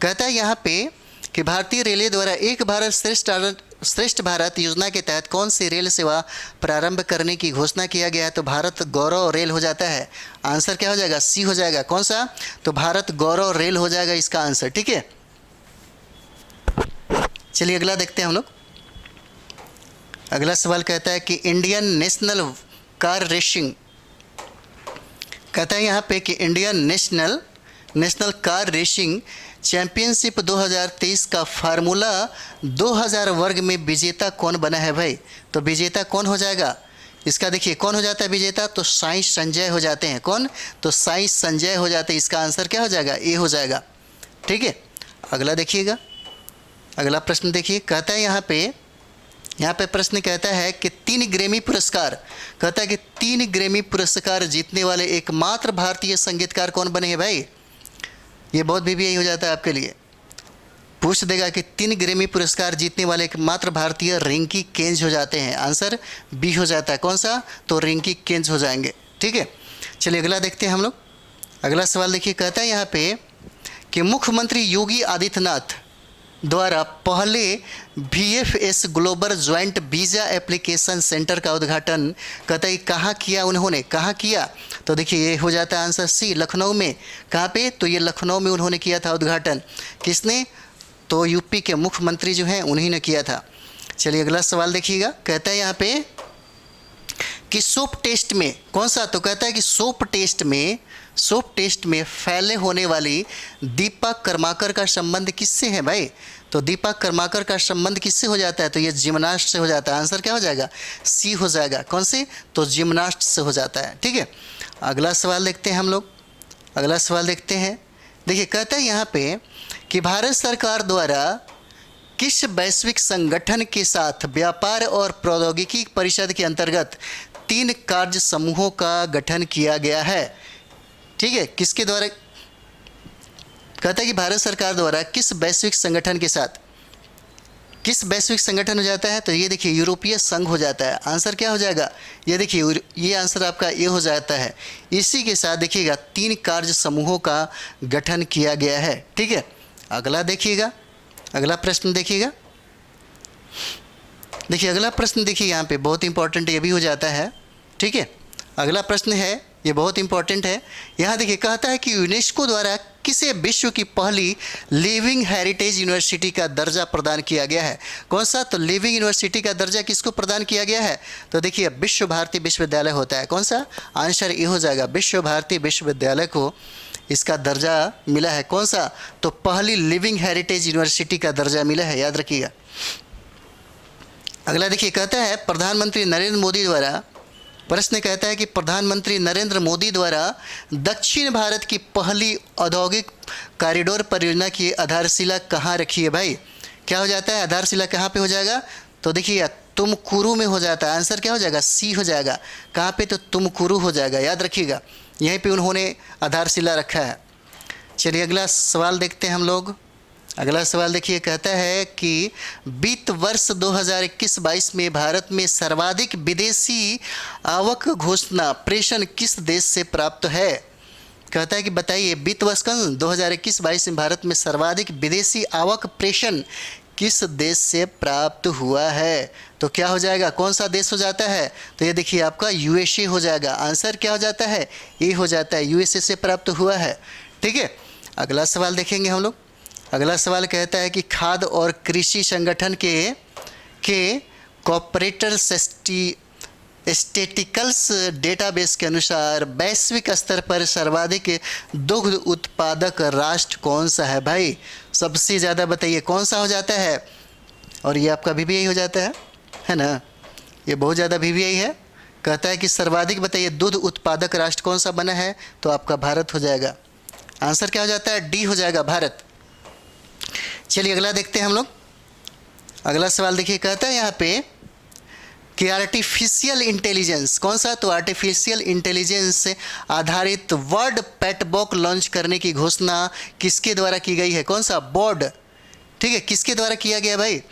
S1: कहता है यहाँ पे कि भारतीय रेलवे द्वारा एक भारत श्रेष्ठ भारत योजना के तहत कौन सी रेल सेवा प्रारंभ करने की घोषणा किया गया है? तो भारत गौरव रेल हो जाता है। आंसर क्या हो जाएगा? सी हो जाएगा। कौन सा? तो भारत गौरव रेल हो जाएगा इसका आंसर। ठीक है, चलिए अगला देखते हैं हम लोग। अगला सवाल कहता है कि इंडियन नेशनल कार रेसिंग, कहता है यहाँ पे कि Indian national car racing championship 2023 का फार्मूला 2000 वर्ग में विजेता कौन बना है भाई? तो विजेता कौन हो जाएगा इसका? देखिए कौन हो जाता है विजेता? तो साई संजय हो जाते हैं। कौन? तो साई संजय हो जाते हैं। इसका आंसर क्या हो जाएगा? ए हो जाएगा। ठीक है, अगला देखिएगा। अगला प्रश्न देखिए, कहता है यहाँ पे प्रश्न कहता है कि 3 ग्रैमी पुरस्कार, कहता है कि 3 ग्रैमी पुरस्कार जीतने वाले एकमात्र भारतीय संगीतकार कौन बने हैं भाई? ये बहुत भी यही हो जाता है आपके लिए, पूछ देगा कि 3 ग्रैमी पुरस्कार जीतने वाले एकमात्र भारतीय रिंकी केंज हो जाते हैं। आंसर बी हो जाता है। कौन सा? तो रिंकी केंज हो जाएंगे। ठीक है, चलिए अगला देखते हैं हम लोग। अगला सवाल देखिए, कहता है यहाँ पे कि मुख्यमंत्री योगी आदित्यनाथ द्वारा पहले VFS global joint visa application centre का उद्घाटन कतई कहाँ किया उन्होंने, कहाँ किया? तो देखिए ये हो जाता है आंसर सी, लखनऊ में। कहाँ पे? तो ये लखनऊ में उन्होंने किया था उद्घाटन। किसने? तो यूपी के मुख्यमंत्री जो हैं उन्हीं ने किया था। चलिए अगला सवाल देखिएगा, कहता है यहाँ पे कि सोप टेस्ट में कौन सा? तो कहता है कि सोप टेस्ट में फैले होने वाली दीपक कर्माकर का संबंध किससे है भाई? तो दीपक कर्माकर का संबंध किससे हो जाता है? तो ये जिम्नास्ट से हो जाता है। आंसर क्या हो जाएगा? सी हो जाएगा। कौन से? तो जिम्नास्ट से हो जाता है। ठीक है, अगला सवाल देखते हैं हम लोग। अगला सवाल देखते हैं। देखिए कहता है यहाँ पे कि भारत सरकार द्वारा किस वैश्विक संगठन के साथ व्यापार और प्रौद्योगिकी परिषद के अंतर्गत 3 कार्य समूहों का गठन किया गया है? ठीक है, किसके द्वारा? कहता है कि भारत सरकार द्वारा किस वैश्विक संगठन के साथ, किस वैश्विक संगठन हो जाता है? तो ये देखिए यूरोपीय संघ हो जाता है। आंसर क्या हो जाएगा? ये देखिए ये आंसर आपका ये हो जाता है। इसी के साथ देखिएगा 3 कार्य समूहों का गठन किया गया है। ठीक है, अगला देखिएगा, अगला प्रश्न देखिएगा। देखिए अगला प्रश्न देखिए यहाँ पे बहुत इंपॉर्टेंट ये भी हो जाता है। ठीक है, अगला प्रश्न है, ये बहुत इंपॉर्टेंट है। यहाँ देखिए कहता है कि यूनेस्को द्वारा किसे विश्व की पहली लिविंग हेरिटेज यूनिवर्सिटी का दर्जा प्रदान किया गया है? कौन सा? तो लिविंग यूनिवर्सिटी का दर्जा किसको प्रदान किया गया है? तो देखिए विश्व भारती विश्वविद्यालय होता है। कौन सा? आंसर ये हो जाएगा, विश्व भारती विश्वविद्यालय को इसका दर्जा मिला है। कौन सा? तो पहली लिविंग हेरिटेज यूनिवर्सिटी का दर्जा मिला है, याद रखिएगा। अगला देखिए कहता है प्रधानमंत्री नरेंद्र मोदी द्वारा, प्रश्न कहता है कि प्रधानमंत्री नरेंद्र मोदी द्वारा दक्षिण भारत की पहली औद्योगिक कॉरिडोर परियोजना की आधारशिला कहाँ रखी है भाई? क्या हो जाता है? आधारशिला कहाँ पे हो जाएगा? तो देखिए तुमकुरू में हो जाता है। आंसर क्या हो जाएगा? सी हो जाएगा। कहाँ पे? तो तुमकुरू हो जाएगा, याद रखिएगा। यहीं पे उन्होंने आधारशिला रखा है। चलिए अगला सवाल देखते हैं हम लोग। अगला सवाल देखिए कहता है कि वित्त वर्ष 2021-22 में भारत में सर्वाधिक विदेशी आवक घोषणा प्रेषण किस देश से प्राप्त है? कहता है कि बताइए वित्त वर्ष 2021-22 में भारत में सर्वाधिक विदेशी आवक प्रेषण किस देश से प्राप्त हुआ है? तो क्या हो जाएगा? कौन सा देश हो जाता है? तो ये देखिए आपका USA हो जाएगा। आंसर क्या हो जाता है? ये हो जाता है, USA से प्राप्त हुआ है। ठीक है, अगला सवाल देखेंगे हम लोग। अगला सवाल कहता है कि खाद्य और कृषि संगठन के कॉपरेटर स्टैटिस्टिकल्स डेटाबेस के अनुसार वैश्विक स्तर पर सर्वाधिक दुग्ध उत्पादक राष्ट्र कौन सा है भाई? सबसे ज़्यादा बताइए कौन सा हो जाता है? और ये आपका VBI हो जाता है ना? ये बहुत ज़्यादा VBI है। कहता है कि सर्वाधिक बताइए दूध उत्पादक राष्ट्र कौन सा बना है? तो आपका भारत हो जाएगा। आंसर क्या हो जाता है? डी हो जाएगा, भारत। चलिए अगला देखते हैं हम लोग। अगला सवाल देखिए कहता है यहाँ पे कि आर्टिफिशियल इंटेलिजेंस कौन सा? तो आर्टिफिशियल इंटेलिजेंस से आधारित वर्ड पैटबॉक लॉन्च करने की घोषणा किसके द्वारा की गई है? कौन सा? बोर्ड। ठीक है, किसके द्वारा किया गया भाई?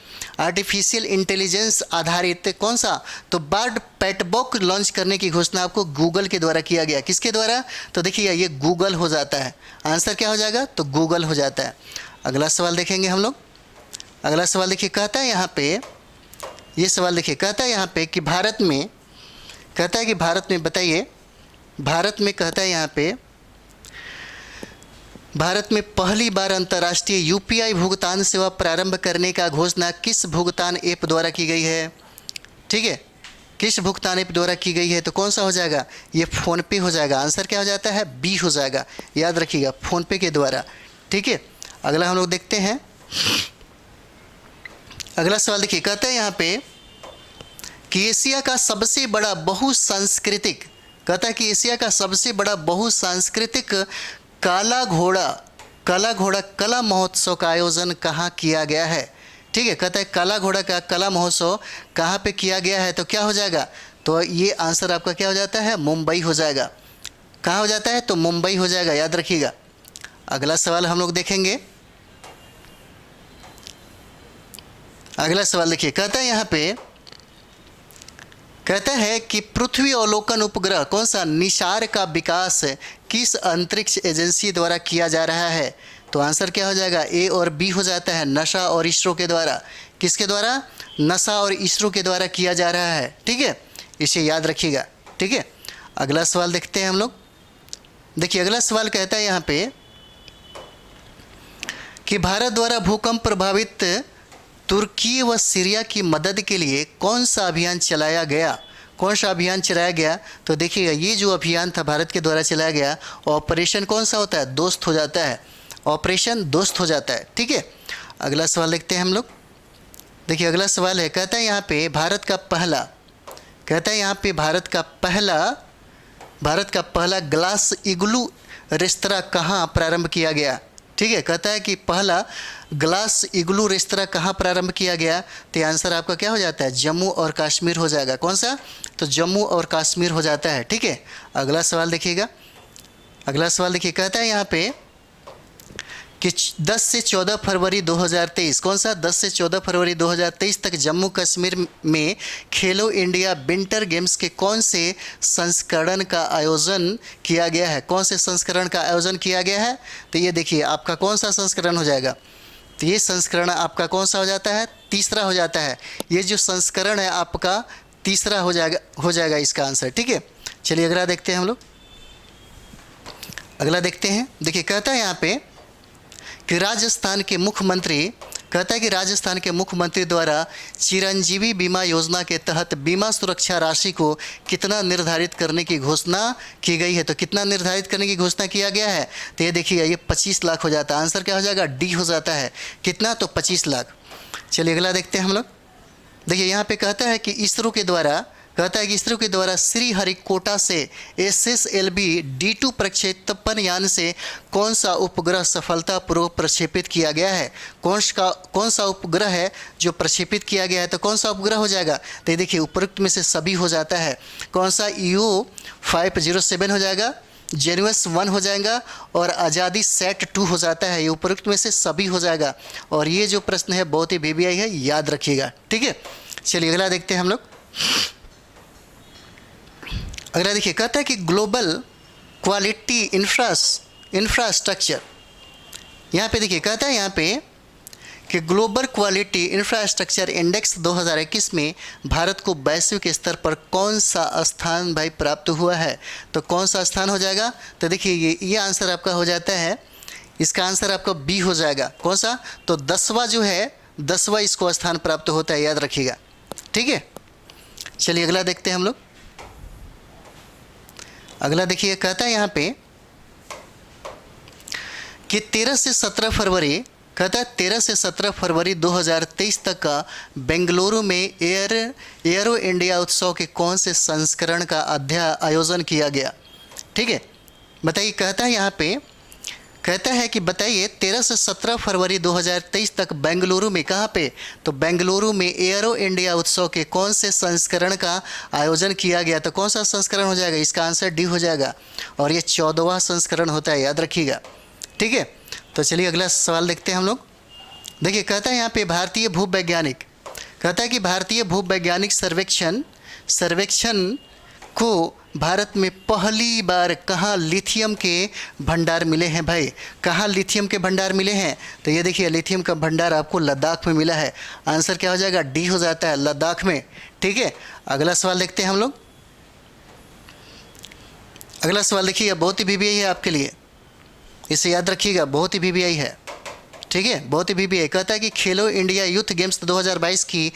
S1: आर्टिफिशियल इंटेलिजेंस आधारित कौन सा? तो वर्ड पैटबॉक लॉन्च करने की घोषणा आपको गूगल के द्वारा किया गया। किसके द्वारा? तो देखिए ये गूगल हो जाता है। आंसर क्या हो जाएगा? तो गूगल हो जाता है। अगला सवाल देखेंगे हम लोग। अगला सवाल देखिए कहता है यहाँ पे, ये सवाल देखिए कहता है यहाँ पे कि भारत में, कहता है कि भारत में बताइए, भारत में कहता है यहाँ पे भारत में पहली बार अंतर्राष्ट्रीय UPI भुगतान सेवा प्रारंभ करने का घोषणा किस भुगतान ऐप द्वारा की गई है? ठीक है, किस भुगतान ऐप द्वारा की गई है? तो कौन सा हो जाएगा? ये फ़ोनपे हो जाएगा। आंसर क्या हो जाता है? बी हो जाएगा, याद रखिएगा, फ़ोनपे के द्वारा। ठीक है, अगला हम लोग देखते हैं। अगला सवाल देखिए कहता है यहाँ पे कि एशिया का सबसे बड़ा बहुसांस्कृतिक, कहता है कि एशिया का सबसे बड़ा बहुसांस्कृतिक काला घोड़ा कला महोत्सव का आयोजन कहाँ किया गया है? ठीक है, कहता है काला घोड़ा का कला महोत्सव कहाँ पे किया गया है? तो क्या हो जाएगा? तो ये आंसर आपका क्या हो जाता है? मुंबई हो जाएगा। कहाँ हो जाता है? तो मुंबई हो जाएगा, याद रखिएगा। अगला सवाल हम लोग देखेंगे। अगला सवाल देखिए कहता है यहाँ पे, कहता है कि पृथ्वी अवलोकन उपग्रह कौन सा निसार का विकास किस अंतरिक्ष एजेंसी द्वारा किया जा रहा है? तो आंसर क्या हो जाएगा, ए और बी हो जाता है, नशा और इसरो के द्वारा। किसके द्वारा, नशा और इसरो के द्वारा किया जा रहा है, ठीक है, इसे याद रखिएगा, ठीक है। अगला सवाल देखते हैं हम लोग। देखिए अगला सवाल कहता है यहाँ पे कि भारत द्वारा भूकंप प्रभावित तुर्की व सीरिया की मदद के लिए कौन सा अभियान चलाया गया, कौन सा अभियान चलाया गया। तो देखिएगा ये जो अभियान था भारत के द्वारा चलाया गया, ऑपरेशन कौन सा होता है, दोस्त हो जाता है, ऑपरेशन दोस्त हो जाता है, ठीक है। अगला सवाल देखते हैं हम लोग। देखिए अगला सवाल है, कहता है यहाँ पे भारत का पहला, कहता है यहाँ पे भारत का पहला ग्लास इग्लू रेस्तरां कहाँ प्रारंभ किया गया, ठीक है। कहता है कि पहला ग्लास इग्लू रेस्तरां कहाँ प्रारंभ किया गया, तो आंसर आपका क्या हो जाता है, जम्मू और कश्मीर हो जाएगा। कौन सा, तो जम्मू और कश्मीर हो जाता है, ठीक है। अगला सवाल देखिएगा, अगला सवाल देखिए, कहता है यहाँ पे कि 10 से 14 फरवरी 2023, कौन सा, 10 से 14 फरवरी 2023 तक जम्मू कश्मीर में खेलो इंडिया विंटर गेम्स के कौन से संस्करण का आयोजन किया गया है, कौन से संस्करण का आयोजन किया गया है। तो ये देखिए आपका कौन सा संस्करण हो जाएगा, तो ये संस्करण आपका कौन सा हो जाता है, तीसरा हो जाता है। ये जो संस्करण है आपका तीसरा हो जाएगा इसका आंसर, ठीक है। चलिए अगला देखते हैं हम लोग, अगला देखते हैं। देखिए कहता है यहाँ पे कि राजस्थान के मुख्यमंत्री, कहता है कि राजस्थान के मुख्यमंत्री द्वारा चिरंजीवी बीमा योजना के तहत बीमा सुरक्षा राशि को कितना निर्धारित करने की घोषणा की गई है। तो कितना निर्धारित करने की घोषणा किया गया है, तो ये देखिए ये 25 लाख हो जाता है, आंसर क्या हो जाएगा, डी हो जाता है। कितना, तो 25 लाख। चलिए अगला देखते हैं हम लोग। देखिए यहाँ पे कहता है कि इसरो के द्वारा, कहता है कि इसरो के द्वारा श्रीहरिकोटा से SSLV D2 प्रक्षेपण यान से कौन सा उपग्रह सफलतापूर्वक प्रक्षेपित किया गया है। कौन सा उपग्रह है जो प्रक्षेपित किया गया है, तो कौन सा उपग्रह हो जाएगा, तो ये देखिए उपरोक्त में से सभी हो जाता है। कौन सा, EU-507 हो जाएगा, जेनुअस 1 हो जाएगा और आज़ादी सेट 2 हो जाता है। ये उपरोक्त में से सभी हो जाएगा। और ये जो प्रश्न है बहुत ही VVI है, याद रखिएगा, ठीक है। चलिए अगला देखते हैं हम लोग। अगला देखिए कहता है कि ग्लोबल क्वालिटी इंफ्रास्ट्रक्चर, यहाँ पे देखिए कहता है यहाँ पे कि ग्लोबल क्वालिटी इंफ्रास्ट्रक्चर इंडेक्स 2021 में भारत को वैश्विक स्तर पर कौन सा स्थान भाई प्राप्त हुआ है। तो कौन सा स्थान हो जाएगा, तो देखिए ये आंसर आपका हो जाता है, इसका आंसर आपका बी हो जाएगा। कौन सा, तो 10वां जो है, 10वां इसको स्थान प्राप्त होता है, याद रखिएगा, ठीक है। चलिए अगला देखते हैं हम लोग। अगला देखिए कहता है यहाँ पे कि 13 से 17 फरवरी, कहता है 13 से 17 फरवरी 2023 तक का बेंगलुरु में एयरो इंडिया उत्सव के कौन से संस्करण का आयोजन किया गया, ठीक है। बताइए, कहता है यहाँ पे, कहता है कि बताइए 13 से 17 फरवरी 2023 तक बेंगलुरु में, कहाँ पे, तो बेंगलुरु में एयरो इंडिया उत्सव के कौन से संस्करण का आयोजन किया गया। तो कौन सा संस्करण हो जाएगा, इसका आंसर डी हो जाएगा। और ये 14वां संस्करण होता है, याद रखिएगा, ठीक है। तो चलिए अगला सवाल देखते हैं हम लोग। देखिए कहता है यहाँ पे भारतीय भूवैज्ञानिक, कहता है कि भारतीय भूवैज्ञानिक सर्वेक्षण को भारत में पहली बार कहाँ लिथियम के भंडार मिले हैं भाई, कहाँ लिथियम के भंडार मिले हैं। तो ये देखिए लिथियम का भंडार आपको लद्दाख में मिला है, आंसर क्या हो जाएगा, डी हो जाता है, लद्दाख में, ठीक है। अगला सवाल देखते हैं हम लोग। अगला सवाल देखिए बहुत ही VVI है आपके लिए, इसे याद रखिएगा, बहुत ही VVI है, ठीक है, बहुत ही VVI। कहता है कि खेलो इंडिया यूथ गेम्स 2022 की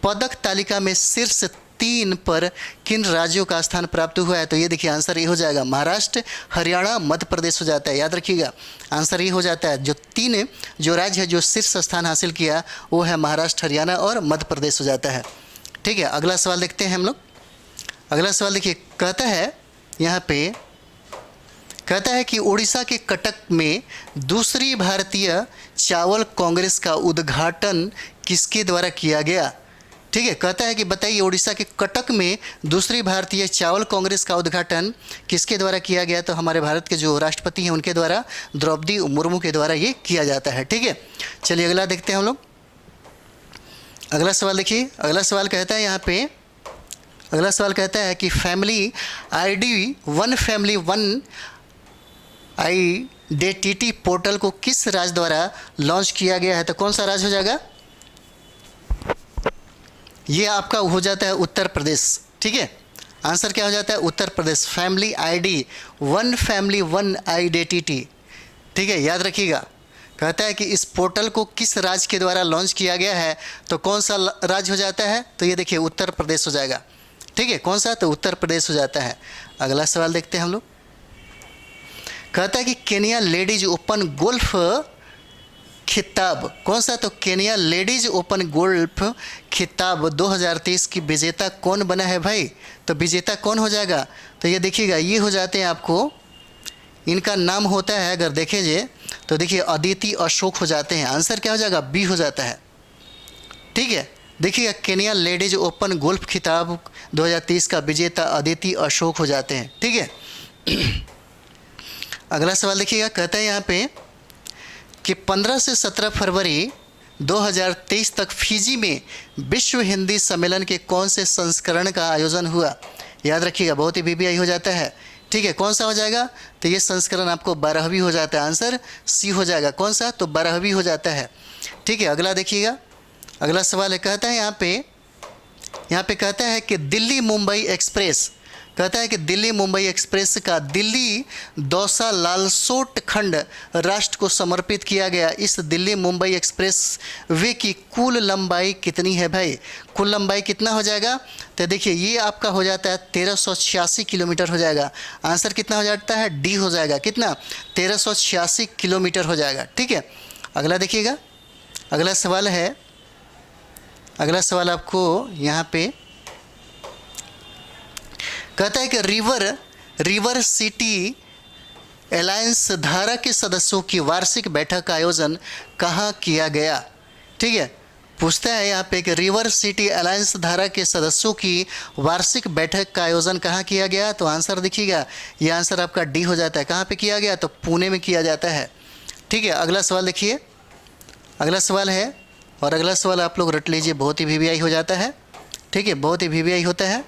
S1: पदक तालिका में शीर्ष 3 पर किन राज्यों का स्थान प्राप्त हुआ है। तो ये देखिए आंसर ये हो जाएगा, महाराष्ट्र, हरियाणा, मध्य प्रदेश हो जाता है, याद रखिएगा, आंसर ये हो जाता है। जो 3 जो राज्य है जो शीर्ष स्थान हासिल किया वो है महाराष्ट्र, हरियाणा और मध्य प्रदेश हो जाता है, ठीक है। अगला सवाल देखते हैं हम लोग। अगला सवाल देखिए कहता है यहाँ पे, कहता है कि उड़ीसा के कटक में दूसरी भारतीय चावल कांग्रेस का उद्घाटन किसके द्वारा किया गया, ठीक है। कहता है कि बताइए उड़ीसा के कटक में दूसरी भारतीय चावल कांग्रेस का उद्घाटन किसके द्वारा किया गया। तो हमारे भारत के जो राष्ट्रपति हैं उनके द्वारा, द्रौपदी मुर्मू के द्वारा ये किया जाता है, ठीक है। चलिए अगला देखते हैं हम लोग। अगला सवाल देखिए, अगला सवाल कहता है यहाँ पे, अगला सवाल कहता है कि family ID 1 family 1 IDTT portal को किस राज्य द्वारा लॉन्च किया गया है? तो कौन सा राज्य हो जाएगा? ये आपका हो जाता है उत्तर प्रदेश। ठीक है, आंसर क्या हो जाता है? Uttar Pradesh. Family ID, one family one IDTT। ठीक है, याद रखिएगा। कहता है कि इस पोर्टल को किस राज्य के द्वारा लॉन्च किया गया है, तो कौन सा राज्य हो जाता है? तो ये देखिए उत्तर प्रदेश हो जाएगा। ठीक है, कौन सा? तो उत्तर प्रदेश हो जाता है। अगला सवाल देखते हैं हम लोग। कहता है कि केनिया लेडीज ओपन गोल्फ खिताब कौन सा? तो केनिया लेडीज ओपन गोल्फ खिताब 2023 की विजेता कौन बना है भाई? तो विजेता कौन हो जाएगा? तो ये देखिएगा, ये हो जाते हैं आपको, इनका नाम होता है, अगर देखेंगे तो देखिए अदिति अशोक हो जाते हैं। आंसर क्या हो जाएगा? बी हो जाता है। ठीक है, देखिएगा केनिया लेडीज ओपन गोल्फ खिताब 2023 का विजेता अदिति अशोक हो जाते हैं। ठीक है, अगला सवाल देखिएगा। कहता है यहाँ पे कि 15 से 17 फरवरी 2023 तक फिजी में विश्व हिंदी सम्मेलन के कौन से संस्करण का आयोजन हुआ? याद रखिएगा, बहुत ही VBI हो जाता है। ठीक है, कौन सा हो जाएगा? तो ये संस्करण आपको 12वीं हो जाता है। आंसर सी हो जाएगा। कौन सा? तो 12वीं हो जाता है। ठीक है, अगला देखिएगा। अगला सवाल है, कहता है यहाँ पे कहता है कि दिल्ली मुंबई एक्सप्रेस, कहता है कि दिल्ली मुंबई एक्सप्रेस का दिल्ली दौसा लालसोट खंड राष्ट्र को समर्पित किया गया। इस दिल्ली मुंबई एक्सप्रेस वे की कुल लंबाई कितनी है भाई? कुल लंबाई कितना हो जाएगा? तो देखिए ये आपका हो जाता है 1386 किलोमीटर हो जाएगा। आंसर कितना हो जाता है? डी हो जाएगा। कितना? 1386 किलोमीटर हो जाएगा। ठीक है, अगला देखिएगा। अगला सवाल है, अगला सवाल आपको यहाँ पे कहता है कि रिवर सिटी अलायंस धारा के सदस्यों की वार्षिक बैठक का आयोजन कहाँ किया गया? ठीक है, पूछता है यहाँ पे कि रिवर सिटी अलायंस धारा के सदस्यों की वार्षिक बैठक का आयोजन कहाँ किया गया? तो आंसर देखिएगा, ये आंसर आपका डी हो जाता है। कहाँ पे किया गया? तो पुणे में किया जाता है। ठीक है, अगला सवाल देखिए। अगला सवाल है, और अगला सवाल आप लोग रट लीजिए, बहुत ही VBI हो जाता है। ठीक है, बहुत ही VBI होता है,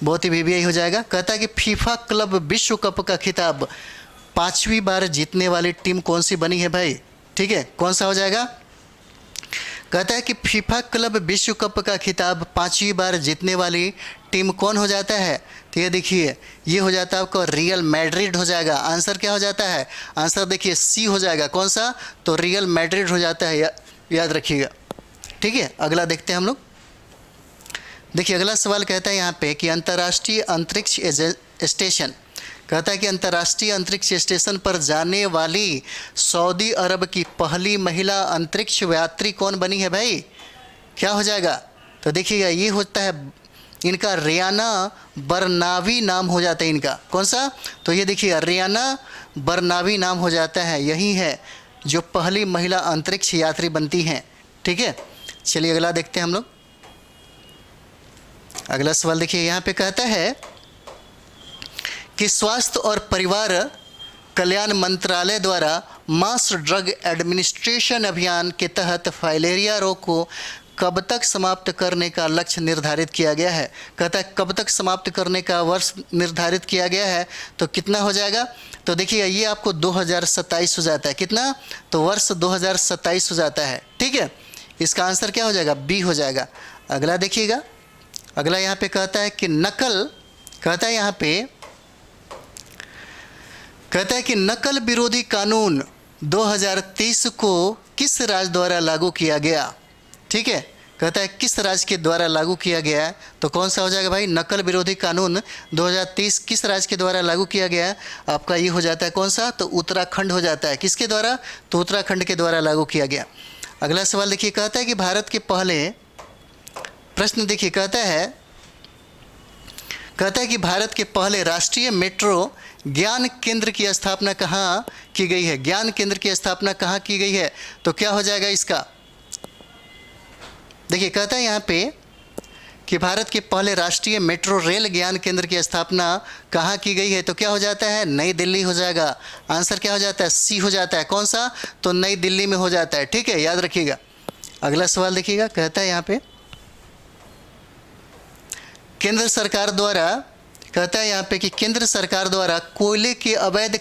S1: बहुत ही VBI हो जाएगा। कहता है कि फीफा क्लब विश्व कप का खिताब 5वीं बार जीतने वाली टीम कौन सी बनी है भाई? ठीक है, कौन सा हो जाएगा? कहता है कि फीफा क्लब विश्व कप का खिताब 5वीं बार जीतने वाली टीम कौन हो जाता है? तो ये देखिए, ये हो जाता है आपको रियल मैड्रिड हो जाएगा। आंसर क्या हो जाता है? आंसर देखिए सी हो जाएगा। कौन सा? तो रियल मैड्रिड हो जाता है, याद रखिएगा। ठीक है, अगला देखते हैं हम लोग। देखिए अगला सवाल कहता है यहाँ पे कि अंतर्राष्ट्रीय अंतरिक्ष स्टेशन, कहता है कि अंतर्राष्ट्रीय अंतरिक्ष स्टेशन पर जाने वाली सऊदी अरब की पहली महिला अंतरिक्ष यात्री कौन बनी है भाई? क्या हो जाएगा? तो देखिएगा, ये होता है इनका रियाना बरनावी नाम हो जाता है इनका। कौन सा? तो ये देखिए रियाना बरनावी नाम हो जाता है। यही है जो पहली महिला अंतरिक्ष यात्री बनती हैं। ठीक है, चलिए अगला देखते हैं हम लोग। अगला सवाल देखिए, यहाँ पे कहता है कि स्वास्थ्य और परिवार कल्याण मंत्रालय द्वारा मास ड्रग एडमिनिस्ट्रेशन अभियान के तहत फाइलेरिया रोग को कब तक समाप्त करने का लक्ष्य निर्धारित किया गया है? कहता है कब तक समाप्त करने का वर्ष निर्धारित किया गया है, तो कितना हो जाएगा? तो देखिए ये आपको 2027 हो जाता है। कितना? तो वर्ष 2027 हो जाता है। ठीक है, इसका आंसर क्या हो जाएगा? बी हो जाएगा। अगला देखिएगा। अगला यहाँ पे कहता है कि नकल, कहता है यहाँ पे कहता है कि नकल विरोधी कानून 2023 को किस राज्य द्वारा लागू किया गया? ठीक है, कहता है किस राज्य के द्वारा लागू किया गया है? तो कौन सा हो जाएगा भाई? नकल विरोधी कानून 2023 किस राज्य के द्वारा लागू किया गया है? आपका ये हो जाता है कौन सा? तो उत्तराखंड हो जाता है। किसके द्वारा? तो उत्तराखंड के द्वारा लागू किया गया। अगला सवाल देखिए, कहता है कि भारत के पहले प्रश्न देखिए, कहता है कि भारत के पहले राष्ट्रीय मेट्रो ज्ञान केंद्र की स्थापना कहाँ की गई है? ज्ञान केंद्र की स्थापना कहाँ की गई है? तो क्या हो जाएगा इसका? देखिए कहता है यहाँ पे कि भारत के पहले राष्ट्रीय मेट्रो रेल ज्ञान केंद्र की स्थापना कहाँ की गई है? तो क्या हो जाता है? नई दिल्ली हो जाएगा। आंसर क्या हो जाता है? सी हो जाता है। कौन सा? तो नई दिल्ली में हो जाता है। ठीक है, याद रखिएगा। अगला सवाल देखिएगा, कहता है यहाँ पे केंद्र सरकार द्वारा कहता है यहाँ पे कि केंद्र सरकार द्वारा कोयले के अवैध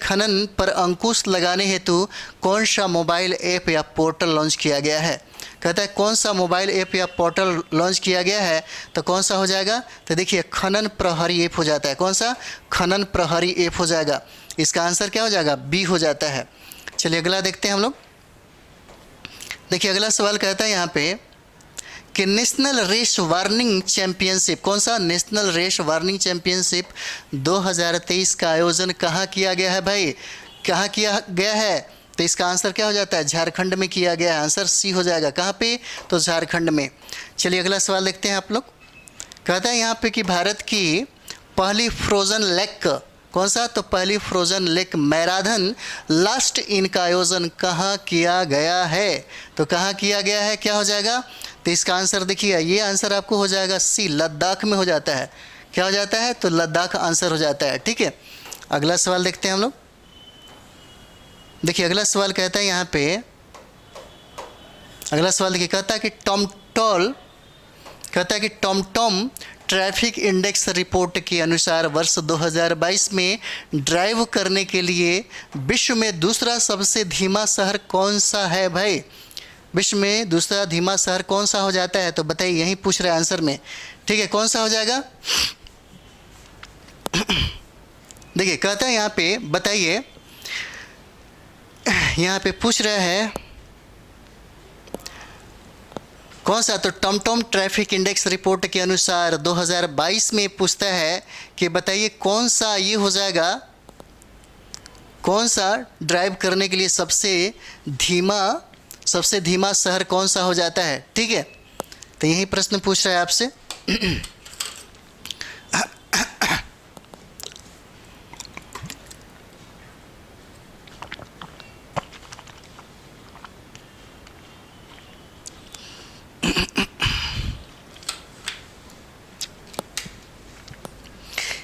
S1: खनन पर अंकुश लगाने हेतु कौन सा मोबाइल ऐप या पोर्टल लॉन्च किया गया है। कहता है कौन सा मोबाइल ऐप या पोर्टल लॉन्च किया गया है, तो कौन सा हो जाएगा, तो देखिए खनन प्रहरी ऐप हो जाता है। कौन सा, खनन प्रहरी ऐप हो जाएगा। इसका आंसर क्या हो जाएगा, बी हो जाता है। चलिए अगला देखते हैं हम लोग। देखिए अगला सवाल कहता है यहाँ पे कि नेशनल रेस वार्निंग चैंपियनशिप, कौन सा, नेशनल रेस वार्निंग चैंपियनशिप 2023 का आयोजन कहाँ किया गया है भाई, कहाँ किया गया है, तो इसका आंसर क्या हो जाता है, झारखंड में किया गया है। आंसर सी हो जाएगा। कहाँ पे, तो झारखंड में। चलिए अगला सवाल देखते हैं आप लोग। कहता है यहाँ पे कि भारत की पहली फ्रोजन लेक, कौन सा, तो पहली frozen lake marathon last in का आयोजन कहाँ किया गया है, तो कहाँ किया गया है, क्या हो जाएगा, तो इसका आंसर देखिए, ये आंसर आपको हो जाएगा सी, लद्दाख में हो जाता है। क्या हो जाता है, तो लद्दाख आंसर हो जाता है। ठीक है, अगला सवाल देखते हैं हम लोग। देखिए अगला सवाल कहता है यहाँ पे, अगला सवाल देखिए, कहता है कि टॉम ट्रैफिक इंडेक्स रिपोर्ट के अनुसार वर्ष 2022 में ड्राइव करने के लिए विश्व में दूसरा सबसे धीमा शहर कौन सा है भाई, विश्व में दूसरा धीमा शहर कौन सा हो जाता है, तो बताइए, यही पूछ रहे हैं आंसर में। ठीक है, कौन सा हो जाएगा। देखिए कहता है यहाँ पे, बताइए, यहाँ पे पूछ रहे हैं कौन सा, तो टॉम ट्रैफिक इंडेक्स रिपोर्ट के अनुसार 2022 में पूछता है कि बताइए कौन सा ये हो जाएगा, कौन सा ड्राइव करने के लिए सबसे धीमा शहर कौन सा हो जाता है। ठीक है, तो यही प्रश्न पूछ रहा है आपसे।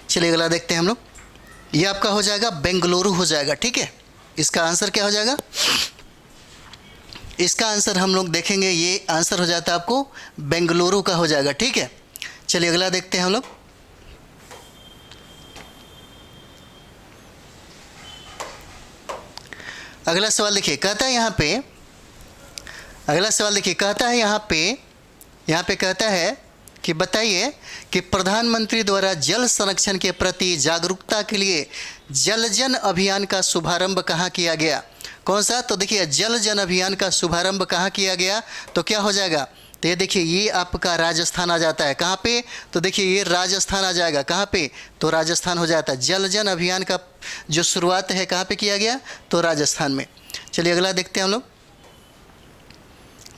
S1: चलिए अगला देखते हैं हम लोग। ये आपका हो जाएगा बेंगलुरु हो जाएगा। ठीक है, इसका आंसर क्या हो जाएगा, इसका आंसर हम लोग देखेंगे, ये आंसर हो जाता है आपको बेंगलुरु का हो जाएगा। ठीक है, चलिए अगला देखते हैं हम लोग। अगला सवाल देखिए, कहता है यहाँ पे, अगला सवाल देखिए, कहता है यहाँ पे कहता है कि बताइए कि प्रधानमंत्री द्वारा जल संरक्षण के प्रति जागरूकता के लिए जल जन अभियान का शुभारंभ कहाँ किया गया। कौन सा, तो देखिए जल जन अभियान का शुभारंभ कहाँ किया गया, तो क्या हो जाएगा, तो ये देखिए ये आपका राजस्थान आ जाता है। कहाँ पे, तो देखिए ये राजस्थान आ जाएगा। कहाँ पे, तो राजस्थान हो जाता है। जल जन अभियान का जो शुरुआत है कहाँ पे किया गया, तो राजस्थान में। चलिए अगला देखते हैं हम लोग।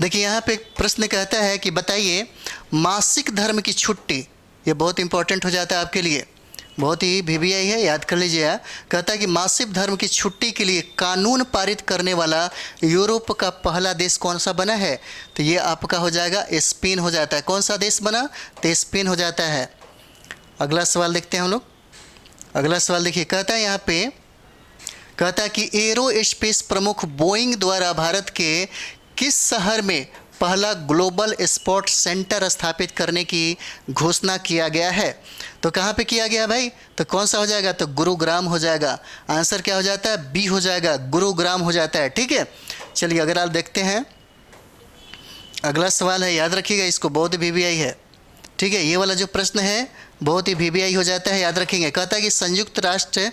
S1: देखिए यहाँ पे प्रश्न कहता है कि बताइए मासिक धर्म की छुट्टी, ये बहुत इंपॉर्टेंट हो जाता है आपके लिए, बहुत ही VVI है, याद कर लीजिए। कहता है कि मासिक धर्म की छुट्टी के लिए कानून पारित करने वाला यूरोप का पहला देश कौन सा बना है, तो ये आपका हो जाएगा स्पेन हो जाता है। कौन सा देश बना, तो स्पेन हो जाता है। अगला सवाल देखते हैं हम लोग। अगला सवाल देखिए, कहता है यहाँ पे, कहता है कि एरो स्पेस प्रमुख बोइंग द्वारा भारत के किस शहर में पहला ग्लोबल स्पोर्ट्स सेंटर स्थापित करने की घोषणा किया गया है, तो कहाँ पे किया गया भाई, तो कौन सा हो जाएगा, तो गुरुग्राम हो जाएगा। आंसर क्या हो जाता है, बी हो जाएगा, गुरुग्राम हो जाता है। ठीक है, चलिए अगर आप देखते हैं अगला सवाल है, याद रखिएगा इसको, बहुत VVI है। ठीक है, ये वाला जो प्रश्न है बहुत ही VVI हो जाता है, याद रखेंगे। कहता है कि संयुक्त राष्ट्र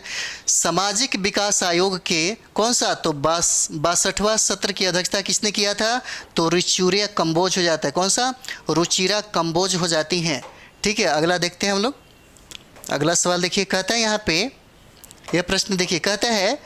S1: सामाजिक विकास आयोग के कौन सा, तो 62वां सत्र की अध्यक्षता किसने किया था, तो रुचिरा कंबोज हो जाता है। कौन सा, रुचिरा कंबोज हो जाती हैं। ठीक है, अगला देखते हैं हम लोग। अगला सवाल देखिए, कहता है यहाँ पे, यह प्रश्न देखिए, कहता है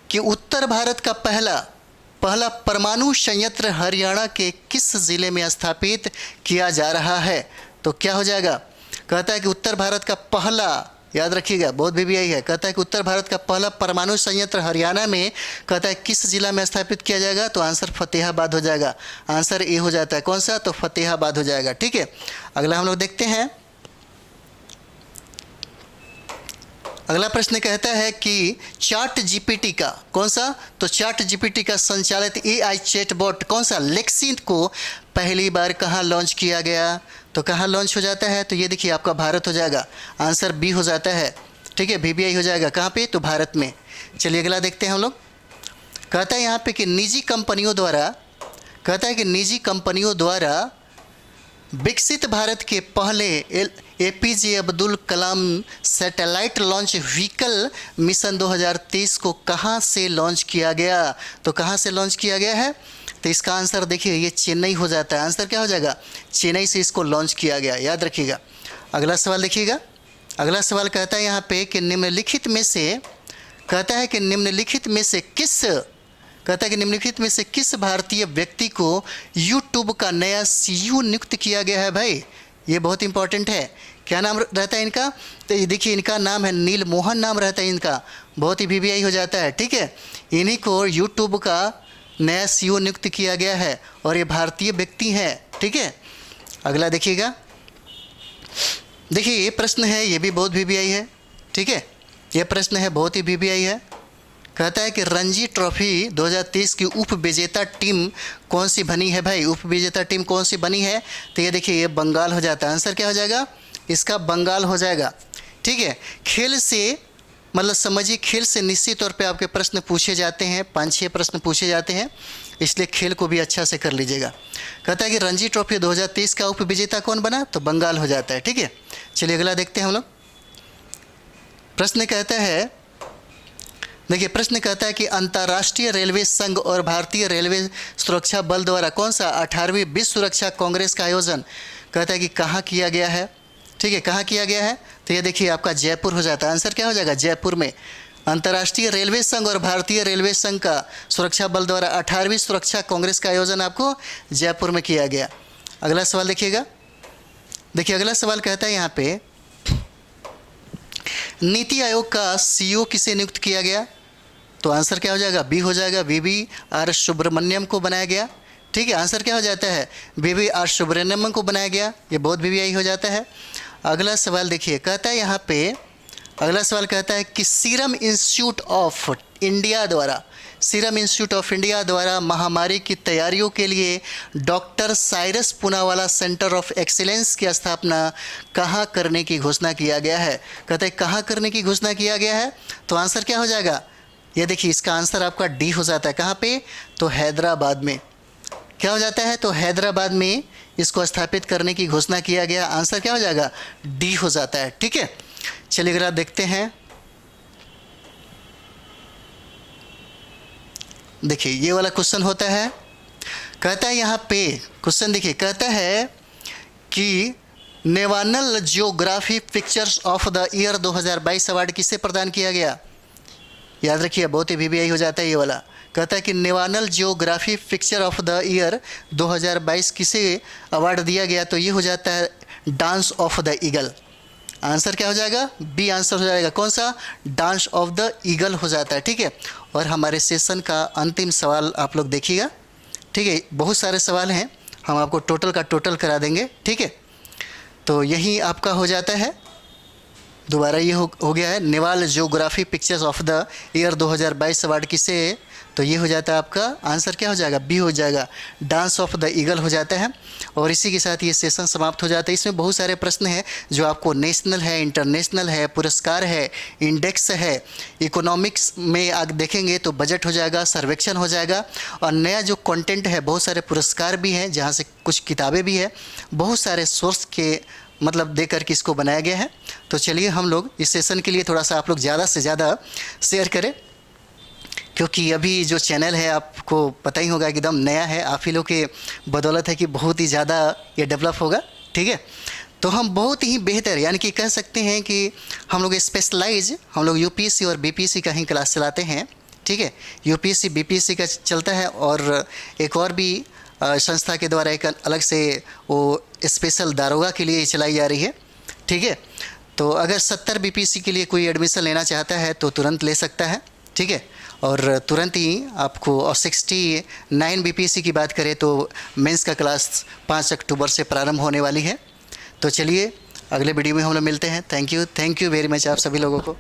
S1: कि उत्तर भारत का पहला परमाणु संयंत्र हरियाणा के किस जिले में स्थापित किया जा रहा है, तो क्या हो जाएगा। कहता है कि उत्तर भारत का पहला, याद रखिएगा बहुत VVI है, कहता है कि उत्तर भारत का पहला परमाणु संयंत्र हरियाणा में, कहता है किस जिला में स्थापित किया जाएगा, तो आंसर फतेहाबाद हो जाएगा। आंसर ए हो जाता है। कौन सा, तो फतेहाबाद हो जाएगा। ठीक है, अगला हम लोग देखते हैं। अगला प्रश्न कहता है कि चैट GPT का कौन सा, तो चैट GPT का संचालित AI चैटबॉट कौन सा, लेक्सी को पहली बार कहाँ लॉन्च किया गया, तो कहाँ लॉन्च हो जाता है? तो ये देखिए आपका भारत हो जाएगा, आंसर बी हो जाता है। ठीक है, VBI हो जाएगा कहाँ पे? तो भारत में। चलिए अगला देखते हैं हम लोग। कहता है यहाँ पे कि निजी कंपनियों द्वारा विकसित भारत के पहले APJ Abdul Kalam satellite launch vehicle mission 2023 को कहाँ से लॉन्च किया गया? तो कहाँ से लॉन्च किया गया है? तो इसका आंसर देखिए ये चेन्नई हो जाता है। आंसर क्या हो जाएगा? चेन्नई से इसको लॉन्च किया गया, याद रखिएगा। अगला सवाल देखिएगा। अगला सवाल कहता है यहाँ पे कि निम्नलिखित में से किस भारतीय व्यक्ति को यूट्यूब का नया CEO नियुक्त किया गया है? भाई ये बहुत इंपॉर्टेंट है। क्या नाम रहता है इनका? तो ये देखिए इनका नाम है नील मोहन नाम रहता है इनका, बहुत ही VBI हो जाता है। ठीक है, इन्हीं को यूट्यूब का नया CEO नियुक्त किया गया है और ये भारतीय व्यक्ति हैं। ठीक है, अगला देखिएगा। देखिए ये प्रश्न है, ये भी बहुत VBI है। ठीक है, ये प्रश्न है बहुत ही VBI है। कहता है कि रणजी ट्रॉफी 2023 की उप विजेता टीम कौन सी बनी है? भाई उप विजेता टीम कौन सी बनी है? तो ये देखिए ये बंगाल हो जाता है। आंसर क्या हो जाएगा? इसका बंगाल हो जाएगा। ठीक है, खेल से मतलब समझिए, खेल से निश्चित तौर पे आपके प्रश्न पूछे जाते हैं, 5-6 प्रश्न पूछे जाते हैं, इसलिए खेल को भी अच्छा से कर लीजिएगा। कहता है कि रणजी ट्रॉफी 2023 का उप विजेता कौन बना? तो बंगाल हो जाता है। ठीक है, चलिए अगला देखते हैं हम लोग। प्रश्न कहता है, देखिए प्रश्न कहता है कि अंतर्राष्ट्रीय रेलवे संघ और भारतीय रेलवे सुरक्षा बल द्वारा कौन सा 18वीं विश्व सुरक्षा कांग्रेस का आयोजन कहता है कि कहाँ किया गया है? ठीक है, कहाँ किया गया है? तो ये देखिए आपका जयपुर हो जाता है। आंसर क्या हो जाएगा? जयपुर में। अंतर्राष्ट्रीय रेलवे संघ और भारतीय रेलवे संघ का सुरक्षा बल द्वारा 18वीं सुरक्षा कांग्रेस का आयोजन आपको जयपुर में किया गया। अगला सवाल देखिएगा। देखिए अगला सवाल कहता है यहाँ पे, नीति आयोग का CEO किसे नियुक्त किया गया? तो आंसर क्या हो जाएगा? बी हो जाएगा, VVR सुब्रमण्यम को बनाया गया। ठीक है, आंसर क्या हो जाता है? VVR सुब्रमण्यम को बनाया गया। ये बहुत VBI हो जाता है। अगला सवाल देखिए, कहता है यहाँ पे, अगला सवाल कहता है कि सीरम इंस्टीट्यूट ऑफ इंडिया द्वारा महामारी की तैयारियों के लिए doctor Cyrus Poonawalla centre of excellence की स्थापना कहाँ करने की घोषणा किया गया है? कहते हैं कहाँ करने की घोषणा किया गया है? तो आंसर क्या हो जाएगा? ये देखिए इसका आंसर आपका डी हो जाता है। कहाँ पे? तो हैदराबाद में। क्या हो जाता है? तो हैदराबाद में इसको स्थापित करने की घोषणा किया गया। आंसर क्या हो जाएगा? डी हो जाता है। ठीक है, चलिए अगर आप देखते हैं, देखिए ये वाला क्वेश्चन होता है। कहता है यहाँ पे क्वेश्चन देखिए, कहता है कि national geography pictures of the year 2022 award किसे प्रदान किया गया? याद रखिए बहुत ही VBI हो जाता है ये वाला। कहता है कि national geography picture of the year 2022 किसे अवार्ड दिया गया? तो ये हो जाता है dance of the eagle. Answer क्या हो जाएगा? बी आंसर हो जाएगा। कौन सा? डांस ऑफ द ईगल हो जाता है। ठीक है, और हमारे सेशन का अंतिम सवाल आप लोग देखिएगा। ठीक है, बहुत सारे सवाल हैं, हम आपको टोटल का टोटल करा देंगे। ठीक है, तो यही आपका हो जाता है। दोबारा ये हो गया है, national geography pictures of the year 2022 award किसे? तो ये हो जाता है आपका आंसर क्या हो जाएगा? बी हो जाएगा, डांस ऑफ द ईगल हो जाता है। और इसी के साथ ये सेशन समाप्त हो जाता है। इसमें बहुत सारे प्रश्न हैं जो आपको नेशनल है, इंटरनेशनल है, पुरस्कार है, इंडेक्स है, इकोनॉमिक्स में आप देखेंगे तो बजट हो जाएगा, सर्वेक्षण हो जाएगा, और नया जो कंटेंट है बहुत सारे पुरस्कार भी हैं जहाँ से कुछ किताबें भी है, बहुत सारे सोर्स के मतलब देकर के इसको बनाया गया है। तो चलिए हम लोग इस सेशन के लिए थोड़ा सा आप लोग ज़्यादा से ज़्यादा शेयर करें, क्योंकि अभी जो चैनल है आपको पता ही होगा कि एकदम नया है। आप ही लोग के बदौलत है कि बहुत ही ज़्यादा ये डेवलप होगा। ठीक है, तो हम बहुत ही बेहतर यानी कि कह सकते हैं कि हम लोग स्पेशलाइज हम लोग UPSC और BPSC का ही क्लास चलाते हैं। ठीक है, UPSC BPSC का चलता है, और एक और भी संस्था के द्वारा एक अलग से वो स्पेशल दारोगा के लिए चलाई जा रही है। ठीक है, तो अगर 70 BPSC के लिए कोई एडमिशन लेना चाहता है तो तुरंत ले सकता है। ठीक है, और तुरंत ही आपको, और 69 BPSC की बात करें तो मेंस का क्लास 5 अक्टूबर से प्रारंभ होने वाली है। तो चलिए अगले वीडियो में हम लोग मिलते हैं। थैंक यू वेरी मच आप सभी लोगों को।